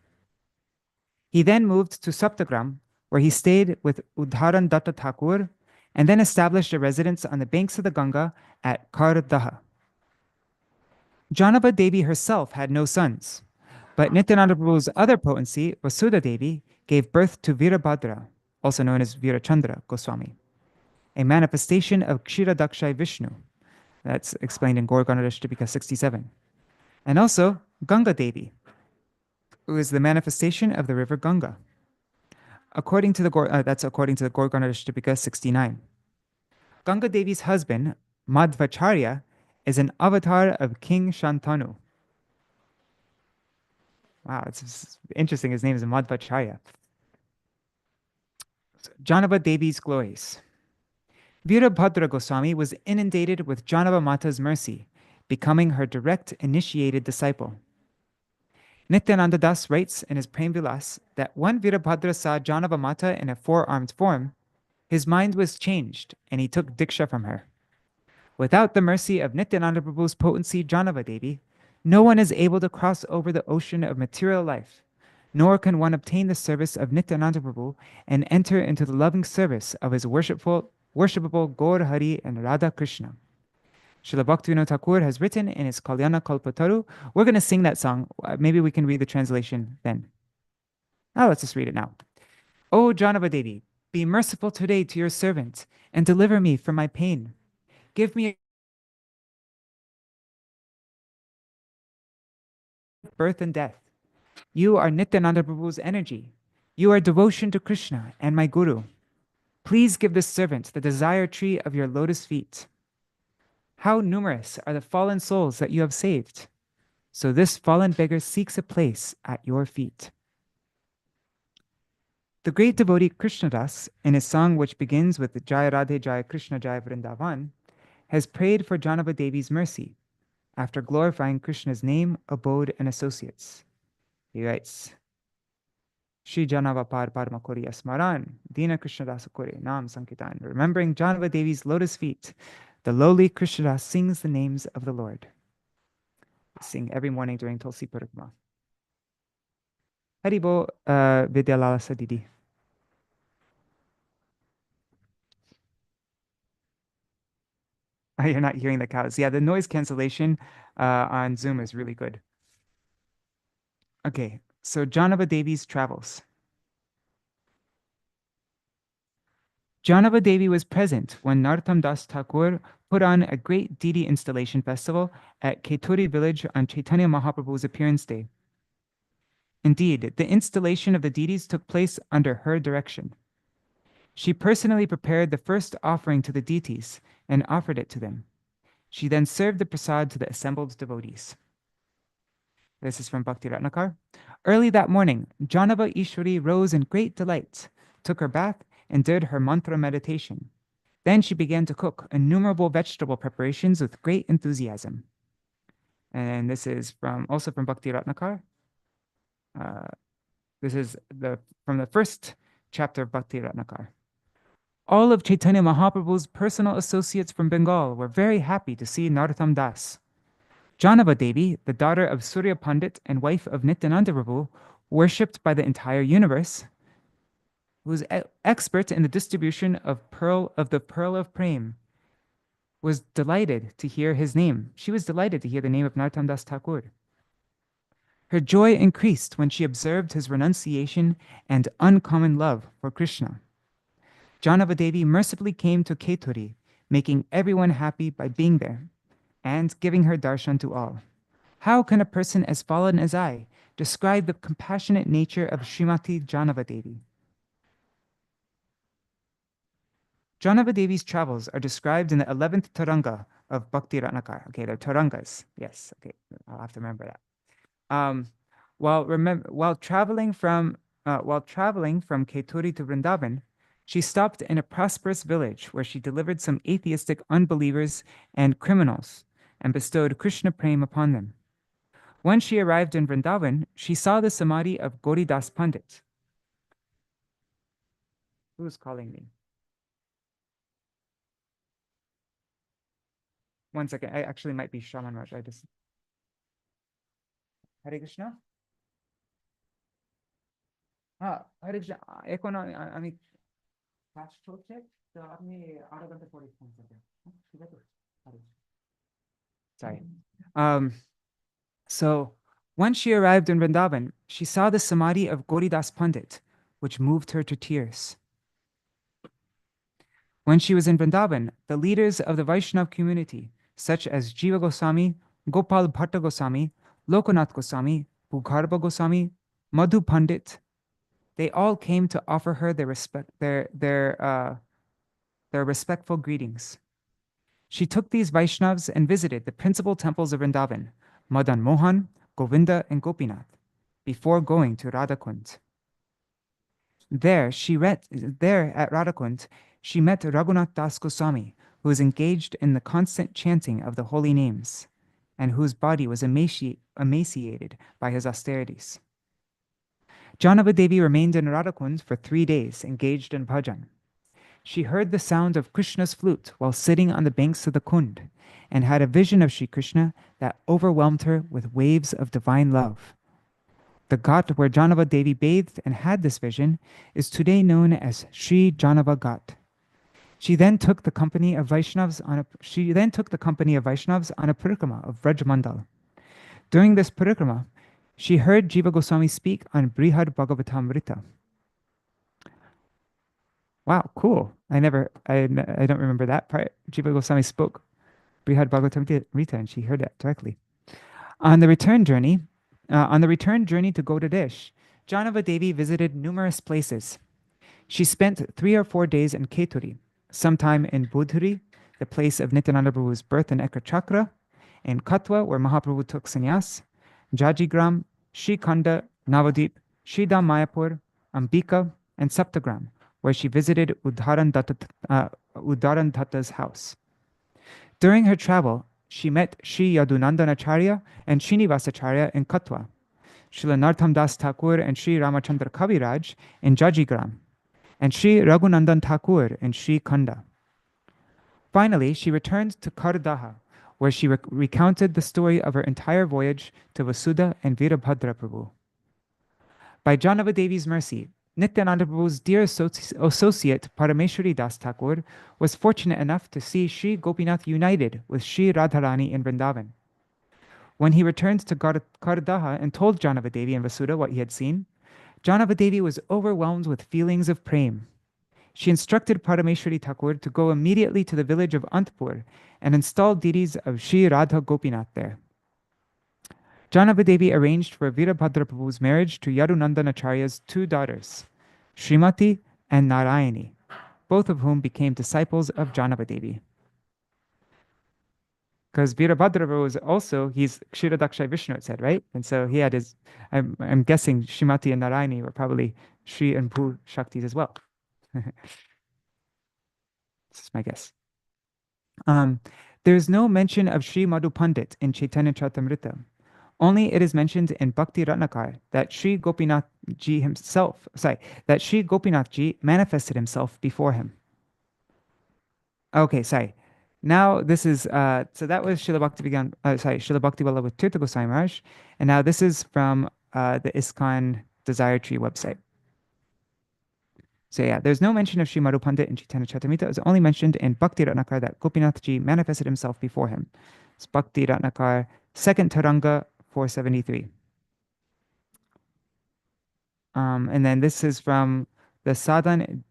He then moved to Saptagram, where he stayed with Udharan Datta Thakur, and then established a residence on the banks of the Ganga at Kardaha. Jāhnavā-devī herself had no sons, but Nityananda Prabhu's other potency, Vasudha-devi, gave birth to Virabhadra, also known as Virachandra Gosvāmī, a manifestation of Kshiradakshai Vishnu. That's explained in Gaur Ganadashtapika 67. And also Ganga Devi, who is the manifestation of the river Ganga. According to the Gaur Ganadashtapika 69. Ganga Devi's husband, Madhvacharya, is an avatar of King Shantanu. Wow, it's interesting. His name is Madhvacharya. Jāhnavā-devi's glories. Virabhadra Goswami was inundated with Jahnava Mātā's mercy, becoming her direct initiated disciple. Nityananda Das writes in his Prem Vilas that when Virabhadra saw Jahnava Mātā in a 4-armed form, his mind was changed and he took Diksha from her. Without the mercy of Nityananda Prabhu's potency Jāhnavā-devi, no one is able to cross over the ocean of material life, nor can one obtain the service of Nityananda Prabhu and enter into the loving service of his worshipable Gaur Hari and Radha Krishna. Srila Bhaktivinoda Thakur has written in his Kalyana Kalpataru. We're going to sing that song. Maybe we can read the translation then. Let's just read it now. O Jāhnavā-devi, be merciful today to your servant and deliver me from my pain. Give me birth and death. You are Nityananda Prabhu's energy. You are devotion to Krishna and my Guru. Please give this servant the desire tree of your lotus feet. How numerous are the fallen souls that you have saved. So this fallen beggar seeks a place at your feet. The great devotee Krishnadas, in his song which begins with Jai Radhe Jai Krishna Jai Vrindavan, has prayed for Jāhnavā-devi's mercy after glorifying Krishna's name, abode, and associates. He writes, Shri Jāhnava Parma Kori Asmaran, Dina Krishnadasa Kori Nam Sankitan. Remembering Jāhnavā-devi's lotus feet, the lowly Krishnadas sings the names of the Lord. We sing every morning during Tulsi Parikrama. Haribo Vidyalala Sadidi. You're not hearing the cows. Yeah, the noise cancellation on Zoom is really good. Okay, so Jāhnavā-devi's travels. Jāhnavā-devi was present when Narottam Das Thakur put on a great deity installation festival at Keturi village on Chaitanya Mahaprabhu's appearance day. Indeed, the installation of the deities took place under her direction. She personally prepared the first offering to the deities and offered it to them. She then served the prasad to the assembled devotees. This is from Bhakti Ratnakar. Early that morning, Jāhnava Ishwari rose in great delight, took her bath, and did her mantra meditation. Then she began to cook innumerable vegetable preparations with great enthusiasm. And this is also from Bhakti Ratnakar. This is from the first chapter of Bhakti Ratnakar. All of Chaitanya Mahaprabhu's personal associates from Bengal were very happy to see Narottam Das. Jāhnavā-devī, the daughter of Surya Pandit and wife of Nityananda Prabhu, worshipped by the entire universe, who was expert in the distribution of the pearl of Prem, was delighted to hear his name. She was delighted to hear the name of Narottam Das Thakur. Her joy increased when she observed his renunciation and uncommon love for Krishna. Jāhnavā-devī mercifully came to Keturi, making everyone happy by being there and giving her darshan to all. How can a person as fallen as I describe the compassionate nature of Srimati Jāhnavā-devī? Jāhnavā-devī's travels are described in the 11th Taranga of Bhakti Ratnakar. Okay, they're Tarangas. Yes, okay, I'll have to remember that. While traveling from Keturi to Vrindavan, she stopped in a prosperous village where she delivered some atheistic unbelievers and criminals and bestowed Krishna Prem upon them. When she arrived in Vrindavan, she saw the samadhi of Gauridas Pandit. Who's calling me? One second, I actually might be Shaman Raj. Hare Krishna? Hare Krishna. আমি কাজ চলছে তো আপনি আধা ঘন্টা পরে phone করবেন ঠিক আছে sorry so when she arrived in Vrindavan, she saw the samadhi of Gauridas Pandit, which moved her to tears. When she was in Vrindavan, the leaders of the Vaishnava community, such as Jiva Gosvāmī, Gopal Bhatta Gosvāmī, Lokanath Gosvāmī, Bhugarbha Gosvāmī, Madhu Paṇḍita, they all came to offer her their respectful greetings. She took these Vaishnavas and visited the principal temples of Vrindavan, Madan Mohan, Govinda, and Gopinath, before going to Radhakund. There at Radhakund, she met Raghunath Das Goswami, who was engaged in the constant chanting of the holy names, and whose body was emaciated by his austerities. Jāhnavā-devī remained in Radhakund for 3 days, engaged in bhajan. She heard the sound of Krishna's flute while sitting on the banks of the Kund, and had a vision of Sri Krishna that overwhelmed her with waves of divine love. The ghat where Jāhnavā-devī bathed and had this vision is today known as Sri Jāhnava Ghat. She then took the company of Vaishnavas on a parikrama of Vrajmandal. During this parikrama, she heard Jiva Goswami speak on Brihad Bhagavatamrita. Wow, cool. I don't remember that part. Jiva Goswami spoke Brihad Bhagavatamrita and she heard that directly. On the return journey to Gaudadish, Jāhnavā-devī visited numerous places. She spent 3 or 4 days in Keturi, sometime in Budhuri, the place of Nityananda Prabhu's birth and Ekra Chakra, in Katwa, where Mahaprabhu took sannyas, Jajigram, Shrikhanda, Navadip, Sridham Mayapur, Ambika, and Saptagram, where she visited Udaran Datta's house. During her travel, she met Sri Yadunandanacharya and Srinivasacharya in Katwa, Srila Narottam Das Thakur and Sri Ramachandra Kaviraj in Jajigram, and Sri Raghunandan Thakur in Shrikhanda. Finally, she returned to Kardaha, where she recounted the story of her entire voyage to Vasudha and Virabhadra Prabhu. By Jāhnavā-devī's mercy, Nityananda Prabhu's dear associate Parameshwari Das Thakur was fortunate enough to see Sri Gopinath united with Sri Radharani in Vrindavan. When he returned to Kardaha and told Jāhnavā-devī and Vasudha what he had seen, Jāhnavā-devī was overwhelmed with feelings of prem. She instructed Parameshwari Thakur to go immediately to the village of Antpur and install deities of Sri Radha Gopinath there. Jāhnavā-devī arranged for Virabhadra Prabhu's marriage to Yadunandanacharya's 2 daughters, Srimati and Narayani, both of whom became disciples of Jāhnavā-devī. Because Virabhadra Prabhu was also, he's Kshiradakshai Vishnu, it said, right? And so he had his, I'm guessing Srimati and Narayani were probably Sri and Bhu Shaktis as well. This is my guess. There is no mention of Sri Madhu Paṇḍita in Chaitanya Charitamrita. Only it is mentioned in Bhakti Ratnakar that Sri Gopinath Ji manifested himself before him. Okay, sorry. Now this is so that was Srila Bhakti Vallabha with Tīrtha Goswami Maharaj, and now this is from the ISKCON Desire Tree website. So yeah, there's no mention of Sri Madhu Paṇḍita in Chaitanya Charitamrita. It was only mentioned in Bhakti Ratnakar that Gopinath Ji manifested himself before him. It's Bhakti Ratnakar, second Taranga, 473. And then this is from the Sadhan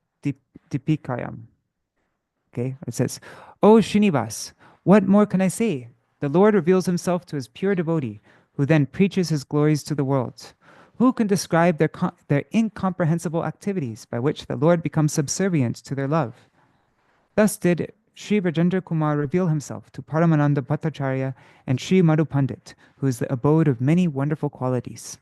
Dipikayam. Okay, it says, O Srinivas, what more can I say? The Lord reveals himself to his pure devotee, who then preaches his glories to the world. Who can describe their incomprehensible activities by which the Lord becomes subservient to their love? Thus did Sri Rajendra Kumar reveal himself to Paramananda Bhattacharya and Sri Madhu Paṇḍita, who is the abode of many wonderful qualities.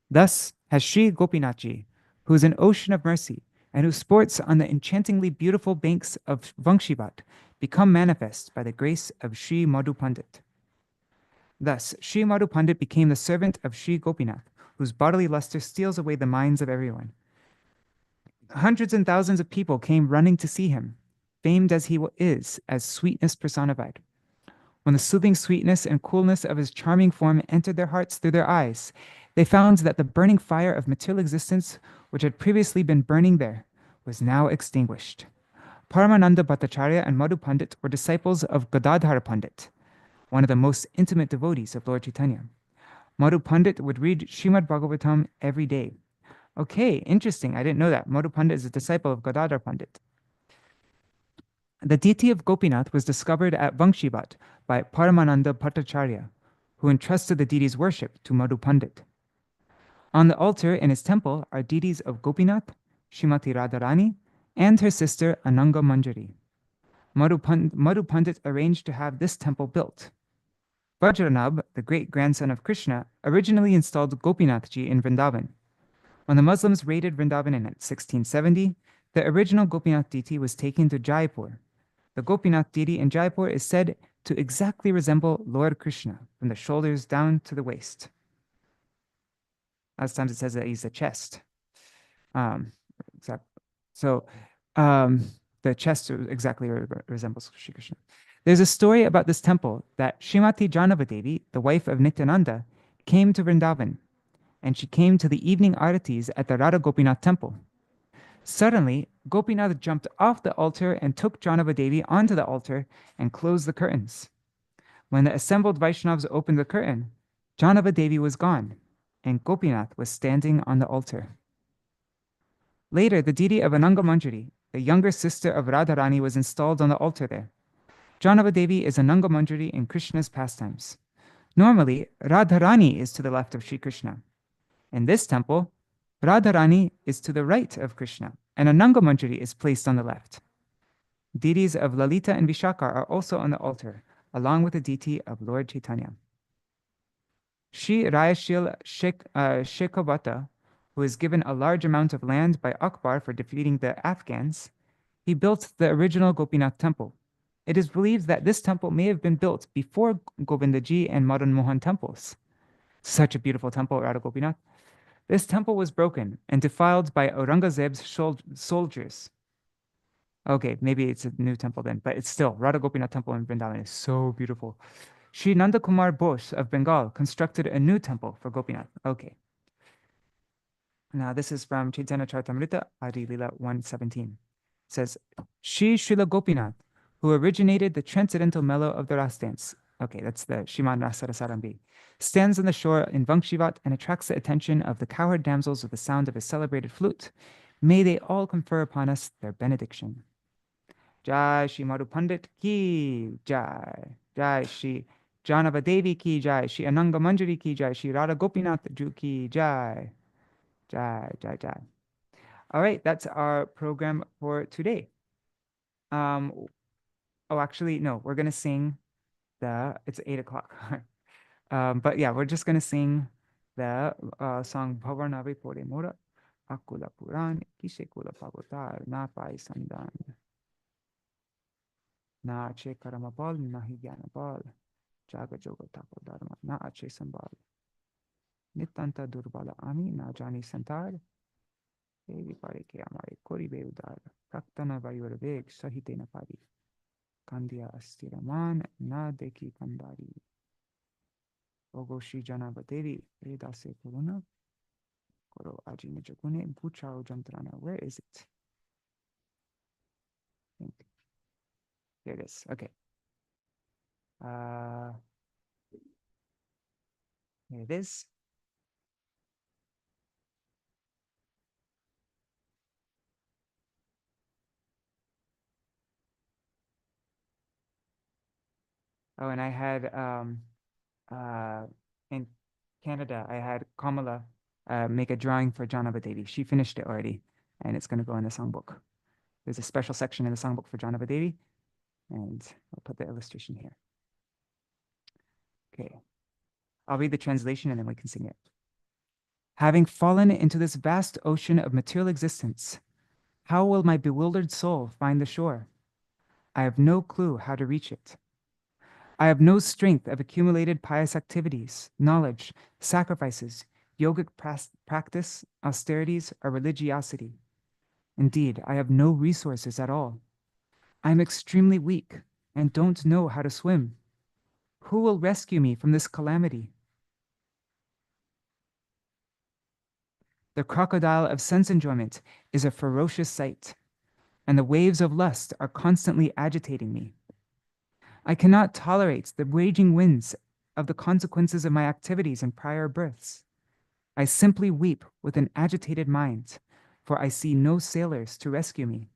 Thus has Sri Gopinath Ji, who is an ocean of mercy, and who sports on the enchantingly beautiful banks of Vangshivat, become manifest by the grace of Sri Madhu Paṇḍita. Thus, Sri Madhu Paṇḍita became the servant of Sri Gopinath, whose bodily luster steals away the minds of everyone. Hundreds and thousands of people came running to see him, famed as he is as sweetness personified. When the soothing sweetness and coolness of his charming form entered their hearts through their eyes, they found that the burning fire of material existence, which had previously been burning there, was now extinguished. Paramananda Bhattacharya and Madhu Paṇḍita were disciples of Gadadhara Pandit, one of the most intimate devotees of Lord Chaitanya. Madhu Paṇḍita would read Srimad Bhagavatam every day. Okay, interesting. I didn't know that. Madhu Paṇḍita is a disciple of Gadadhara Pandit. The deity of Gopinath was discovered at Vangshivat by Paramananda Bhattacharya, who entrusted the deity's worship to Madhu Paṇḍita. On the altar in his temple are deities of Gopinath, Srimati Radharani, and her sister Ananga Manjari. Madhu Paṇḍita arranged to have this temple built. Vajranabh, the great-grandson of Krishna, originally installed Gopinath Ji in Vrindavan. When the Muslims raided Vrindavan in 1670, the original Gopinath deity was taken to Jaipur. The Gopinath deity in Jaipur is said to exactly resemble Lord Krishna from the shoulders down to the waist. Other times it says that he's the chest. So the chest exactly resembles Sri Krishna. There's a story about this temple that Srimati Jāhnavā-devī, the wife of Nityananda, came to Vrindavan, and she came to the evening aratis at the Radha Gopinath temple. Suddenly, Gopinath jumped off the altar and took Jāhnavā-devī onto the altar and closed the curtains. When the assembled Vaishnavas opened the curtain, Jāhnavā-devī was gone, and Gopinath was standing on the altar. Later, the deity of Ananga Manjari, the younger sister of Radharani, was installed on the altar there. Jāhnavā-devī is Ananga Manjari in Krishna's pastimes. Normally, Radharani is to the left of Sri Krishna. In this temple, Radharani is to the right of Krishna, and Ananga Manjari is placed on the left. Deities of Lalita and Vishaka are also on the altar, along with the deity of Lord Chaitanya. Sri Rayashil Shekhawata, who is given a large amount of land by Akbar for defeating the Afghans, he built the original Gopinath temple. It is believed that this temple may have been built before Govindaji and Madan Mohan temples. Such a beautiful temple, Radha Gopinath. This temple was broken and defiled by Aurangzeb's soldiers. Okay, maybe it's a new temple then, but it's still, Radha Gopinath temple in Vrindavan is so beautiful. Sri Nanda Kumar Bose of Bengal constructed a new temple for Gopinath. Okay. Now this is from Chaitanya Charitamrita, Adi Lila 117. It says, Sri Śrīla Gopinath, who originated the transcendental mellow of the Ras dance. Okay, that's the Shriman Rasarasarambi. Stands on the shore in Vangshivat and attracts the attention of the cowherd damsels with the sound of his celebrated flute. May they all confer upon us their benediction. Jai Shri Madhu Paṇḍita ki jai. Jai Shri Jāhnavā-devī ki jai. Shri Ananga Manjari ki jai. Shri Radha Gopinath Ju ki jai. Jai, jai, jai. All right, that's our program for today. Oh, actually, no, we're going to sing it's 8 o'clock. But yeah, we're just going to sing the song Bhavarnavi Pore Mora, Akula Puran, Kishekula Pavotar, Na Pai Sandan, Na Ache Karamabal, Nahi Gyanabal, Jaga Joga Tapo Dharma, Na Ache Sambal, Nitanta Durbala Ami, Na Jani Santar, Devi Pare Ke Amare koribe udar, praktana vayurveg sahitena pari, kandiya astiraman na deki kandari. Ogo Shri Jāhnavā-devī Vedase Kuruna Koro Aji Nijagune Bhuchao Jantrana. Where is it? I think. Here it is. Okay. Here it is. Oh, and I had in Canada, I had Kamala make a drawing for Jāhnavā-devī. She finished it already, and it's going to go in the songbook. There's a special section in the songbook for Jāhnavā-devī, and I'll put the illustration here. Okay. I'll read the translation and then we can sing it. Having fallen into this vast ocean of material existence, how will my bewildered soul find the shore? I have no clue how to reach it. I have no strength of accumulated pious activities, knowledge, sacrifices, yogic practice, austerities, or religiosity. Indeed, I have no resources at all. I am extremely weak and don't know how to swim. Who will rescue me from this calamity? The crocodile of sense enjoyment is a ferocious sight, and the waves of lust are constantly agitating me. I cannot tolerate the raging winds of the consequences of my activities in prior births. I simply weep with an agitated mind, for I see no sailors to rescue me.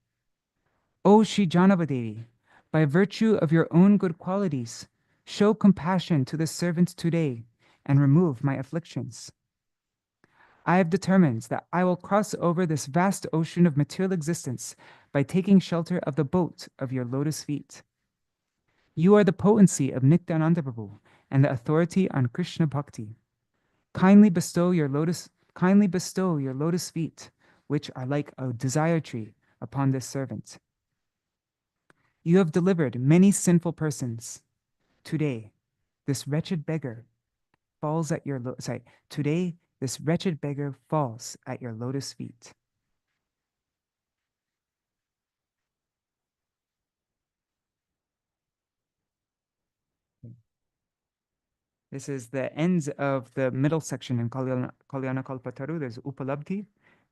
O Shri Jāhnavā-devī, by virtue of your own good qualities, show compassion to the servant today and remove my afflictions. I have determined that I will cross over this vast ocean of material existence by taking shelter of the boat of your lotus feet. You are the potency of Nityananda Prabhu and the authority on Krishna Bhakti. Kindly bestow your lotus feet, which are like a desire tree, upon this servant. You have delivered many sinful persons. Today, this wretched beggar falls at your lotus feet. This is the ends of the middle section in Kalyana Kalpataru. There's Upalabdhi,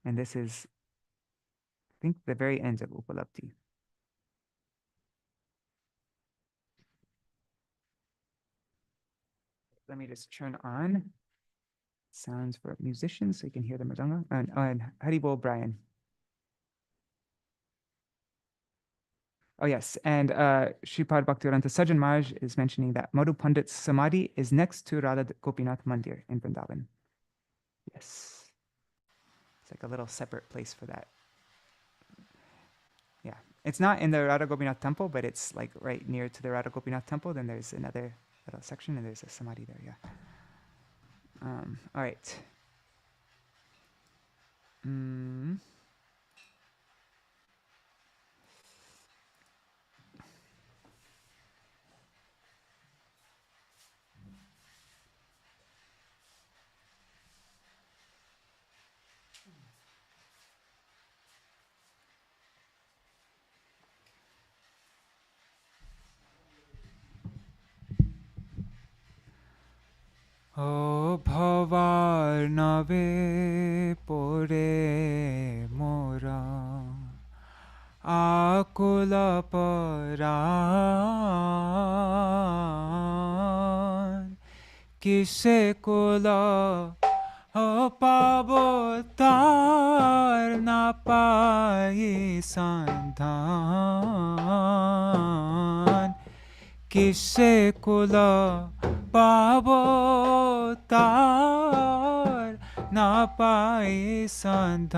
and this is, I think, the very end of Upalabdhi. Let me just turn on sounds for musicians so you can hear the mridanga. And Haribol Brian. Oh, yes. And Shripad Bhaktivedanta Sajjan Maharaj is mentioning that Madhu Paṇḍita's Samadhi is next to Radha Gopinath Mandir in Vrindavan. Yes. It's like a little separate place for that. Yeah. It's not in the Radha Gopinath temple, but it's like right near to the Radha Gopinath temple. Then there's another little section and there's a Samadhi there. Yeah. All right. O bhavarnave pore mora akula paran kise kula pabo tar na pai sandhan kise kula pabo tar na pai sandhan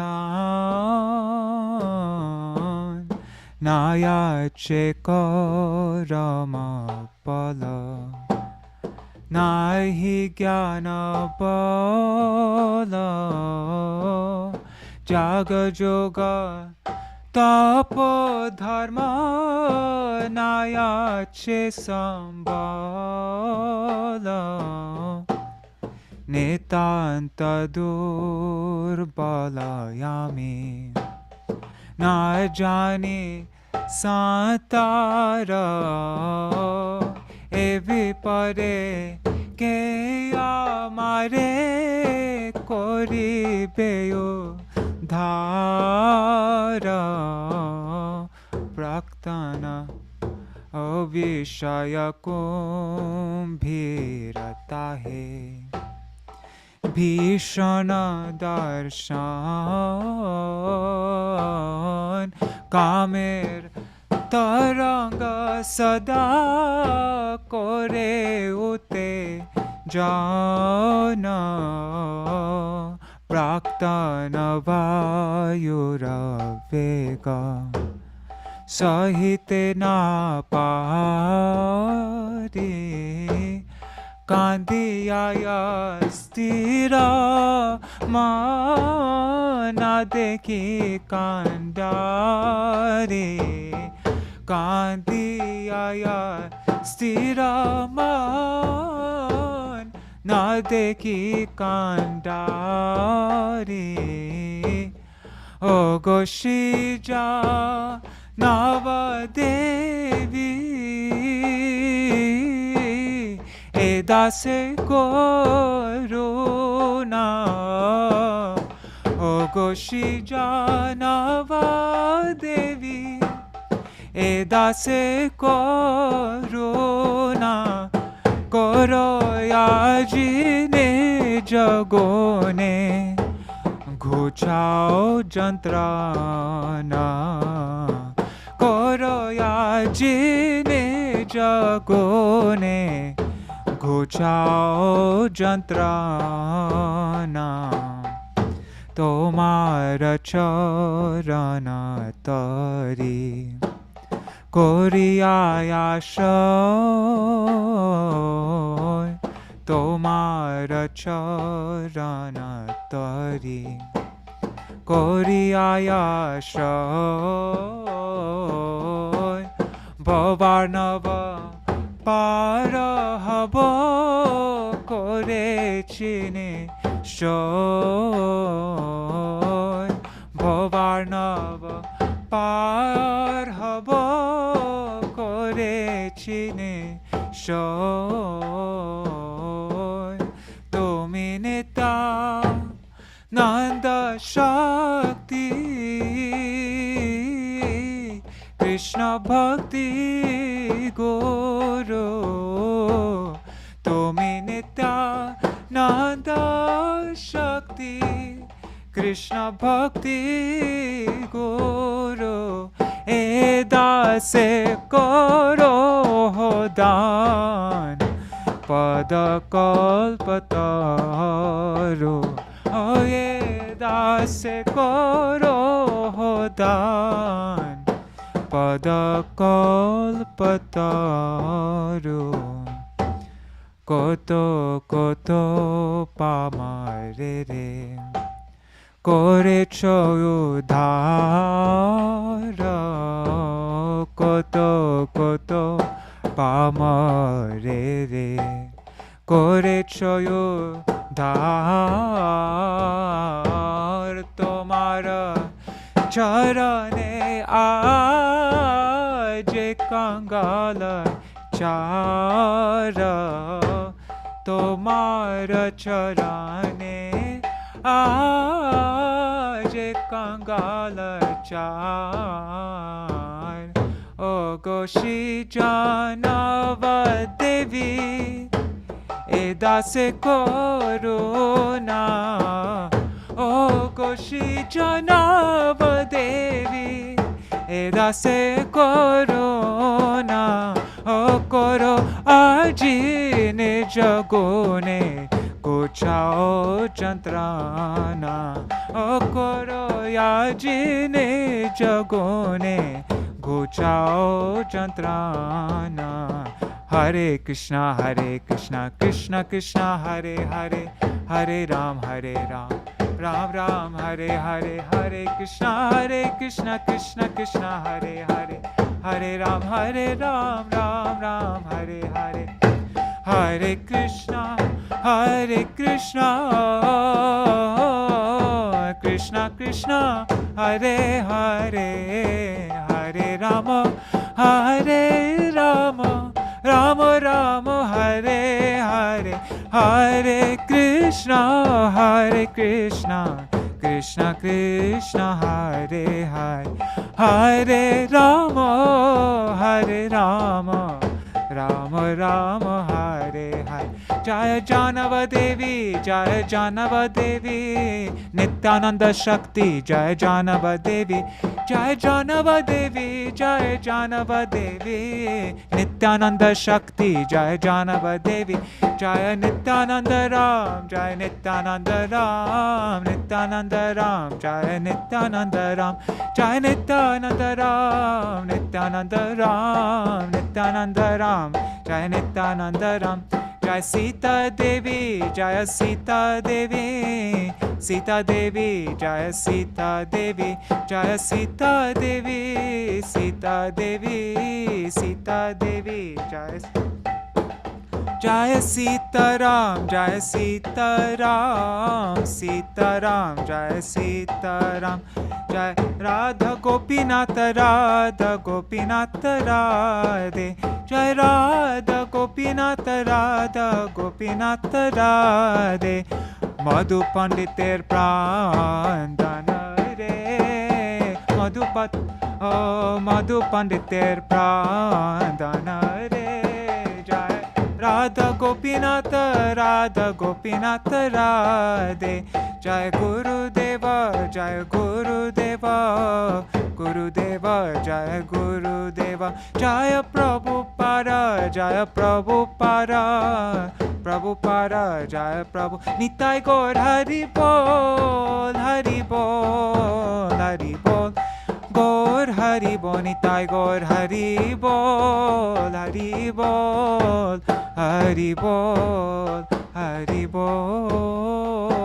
naya chekarama pala nahi jnana bala jaga yoga tapo dharma naya che sambala nitanta durbalayami na jane santara evi pare ke amare koribeyo dhara praktana avishaya kumbhirata hai Bhishana darshan kamer taranga sada kore ute jana praktana vayuravega sahite na pari Kandiyaya stira mana dekhi kandare Kandiyaya stira man na dekhi kandare O Goshija Jāhnavā-devī Dase corona O Goshi Jāhnavā-devī Dase corona Koro yajine jagone Ghuchao jantrana Koro yajine jagone Ghuchao jantrana Tomara charana tari Koriya shoy Tomara charana tari Koriya shoy Bhavarnava Parahabo kore chine shoy Bhavarnava Parahabo kore chine shoy Dominita Nanda Shakti Krishna Bhakti Guru Tumi Nitya Nanda Shakti Krishna Bhakti Guru Eda se koro dan Pada kalpataru Eda se koro dan Pada kalpataru Koto koto pamarere Kore choyu dhara Koto koto pamarere Kore choyu dhar Tomara charane aaj kangala chara Tomara charane aaj kangala char O Goshi Jāhnavā-devī Dase corona O Goshi Jāhnavā-devī Dase corona O koro ajine jagone Ghuchao jantrana O koro ajine jagone Ghuchao jantrana Hare Krishna Krishna Krishna Hare Hare Hare Ram Ram Ram Hare Hare Hare Krishna Krishna Krishna Hare Hare Hare Ram Ram Ram Hare Hare Hare Krishna Krishna Krishna Hare Hare, Hare Rama, Hare Rama, Rama Rama, Hare Hare, Hare Krishna, Krishna Krishna, Hare Hare, Hare Rama, Hare Rama, Rama Rama, Hare Hare. Jaya Jāhnavā-devī, Jaya Jāhnavā-devī, Nityananda Shakti, Jaya Jāhnavā-devī, Jaya Jāhnavā-devī, Jaya Jāhnavā-devī, Nityananda Shakti, Jaya Jāhnavā-devī, Jaya Nityananda Ram, Jaya Nityananda Ram, Nityananda Ram, Jaya Nityananda Ram, Jaya Nityananda Ram, Nityananda Ram, Nityananda Ram, Jaya Nityananda Ram. Jai Sītā-devī, Jai Sītā-devī, Sītā-devī, Jai Sītā-devī, Jai Sītā-devī, Sītā-devī, Sītā-devī, Jai Sītāram, Jai Sītāram, Sītāram, Jai Sītāram, Jai Radha Gopinatha, Radha Gopinatha Radhe, Jai Radha Gopinatha, Radha Gopinatha Radhe, Madhu Paṇḍiter Prandana Re, Madhu Paṇḍiter Prandana Re, Jai Radha Gopinatha, Radha Gopinatha Radhe, Jai Gurudeva, Jai Gurudeva, Gurudeva, Jai Gurudeva, Jaya Prabhupada, Jaya Prabhupada, Prabhupada, Jaya Prabhu, Nitai Gaur Hari Bol, Hari Bol, Hari Bol, Gaur Hari Bol, Nitai Gaur Hari Bol, Hari Bol, Hari Bol, Hari Bol,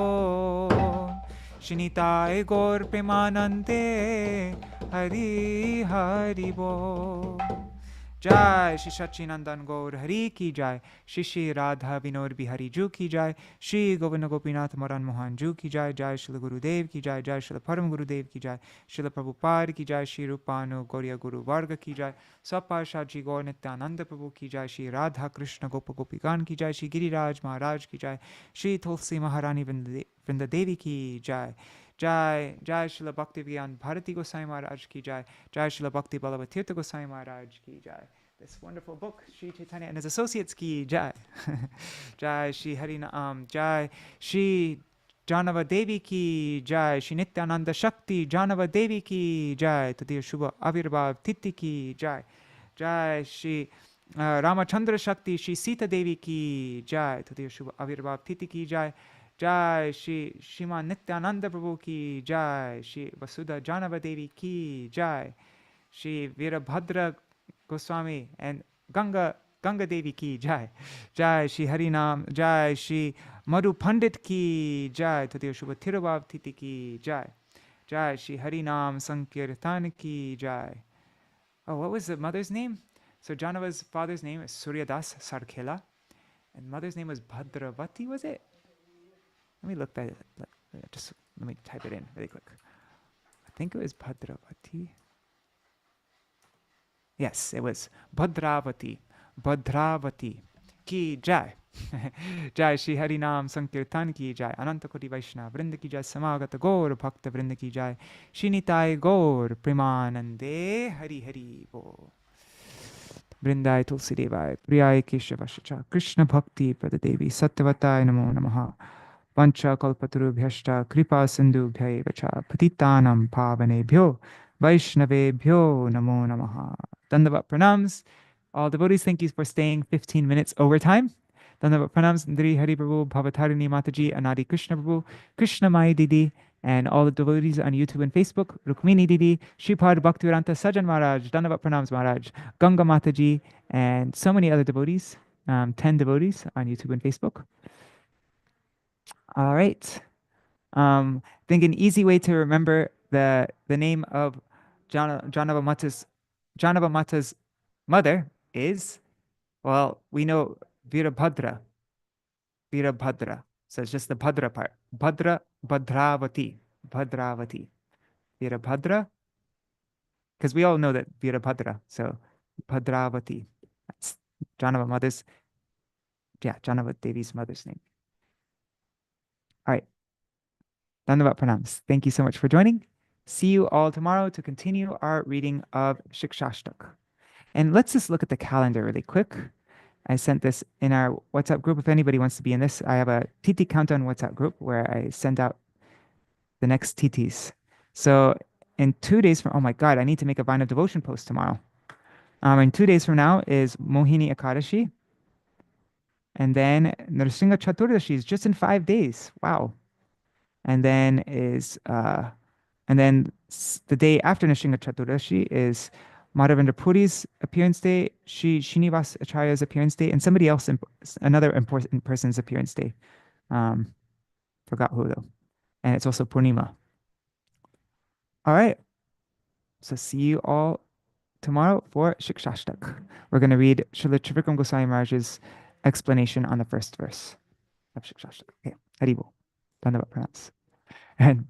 Shinitai Gaur Premanande, Hari Hari Bol. Jai Shri Sachinandan Gaur Hari Ki Jai, Shri Shri Radha Vinod Bihari Ju Ki Jai, Shri Govinda Gopinath Madan Mohan Ju Ki Jai, Jai Shri Gurudev Ki Jai, Jai Shri Param Gurudev Ki Jai, Shri Prabhupada Ki Jai, Shri Rupanu Gauriya Guru Varga Ki Jai, Sapasha Ji Gaur Nityananda Prabhu Ki Jai, Shri Radha Krishna Gopa Gopikan Ki Jai, Shri Giriraj Mahārāja Ki Jai, Shri Tulsi Maharani Vrindadevi Ki Jai, Jai Jai Śrīla Bhakti Bhāratī Gosvāmī Mahārāja Ki Jai, Jai Śrīla Bhakti Ballabha Tīrtha Gosvāmī Mahārāja Ki Jai. This wonderful book, Sri Chaitanya and his associates Ki Jai. Jai Shri Harinam, Jai Shri Jāhnavā-devī Ki Jai, Shri Nityananda Shakti, Jāhnavā-devī Ki Jai, Tadīya Shubha Avirbhav Titi Ki Jai, Jai Shri Ramachandra Shakti, Shri Sītā-devī Ki Jai, Tadīya Shubha Avirbhav Titi Ki Jai, Jai Shri Shriman Nityananda Prabhu Ki Jai, Shri Vasudha Jāhnavā-devī Ki Jai, Shri Virabhadra Gosvāmī and Ganga Devi Ki Jai, Jai Shri Harinam, Jai Shri Madhu Paṇḍita Ki Jai, Tadīya Shubha Tirubhav Titi Ki Jai, Jai Shri Harinam Sankirtan Ki Jai. Oh, what was the mother's name? So Jahnava's father's name is Suryadas Sarkhela, and mother's name was Bhadravati, was it? Let me look that. Just let me type it in really quick. I think it was Bhadravati. Yes, it was Bhadravati. Bhadravati Ki Jai. Jai Shri Harinam Sankirtan Ki Jai. Ananta Koti Vaishnava Vrinda Ki Jai. Samagata Gaur Bhakta Vrinda Ki Jai. Shinitai Gaur Premanande Hari Hari Bo. Vrindai Tulsi Devai Priyai Keshavashacha Krishna Bhakti Pradadevi Sattvatai Namo Namaha. Pancha Kalpatarubhyashta Kripa Sindhubhya Vacha Patitanam Pavanebhyo Vaishnavebhyo Namo Namaha. Dandavat pranams. All devotees, thank you for staying 15 minutes overtime. Dandavat pranams. Ndri Hari Prabhu, Bhavatarini Mataji, Anadi Krishna Prabhu, Krishna Mai Didi, and all the devotees on YouTube and Facebook, Rukmini Didi, Shripad Bhaktivedanta Sajan Maharaj, Dandavat pranams Maharaj, Ganga Mataji, and so many other devotees, 10 devotees on YouTube and Facebook. All right. I think an easy way to remember the name of Jahnava Māta's mother is, well, we know Virabhadra. So it's just the Bhadra part. Bhadravati. Virabhadra, because we all know that Virabhadra, so Bhadravati, that's Jāhnavā-devi's mother's name. All right. Dhanyavad pranams. Thank you so much for joining. See you all tomorrow to continue our reading of Shikshashtak. And let's just look at the calendar really quick. I sent this in our WhatsApp group. If anybody wants to be in this, I have a TT Countdown WhatsApp group where I send out the next TTs. So in 2 days from, oh my God, I need to make a Vine of Devotion post tomorrow. In 2 days from now is Mohini Ekadashi. And then Nrsimha Chaturdashi is just in 5 days. Wow. And then the day after Nrsimha Chaturdashi is Madhavendra Puri's appearance day, Srinivas Acharya's appearance day, and somebody else, another important person's appearance day. Forgot who though. And it's also Purnima. All right. So see you all tomorrow for Shikshashtak. We're going to read Śrīla Trivikram Gosvāmī Mahārāja's explanation on the first verse of Shikshashtak. Okay. Haribol. Dhanyavad pranams. And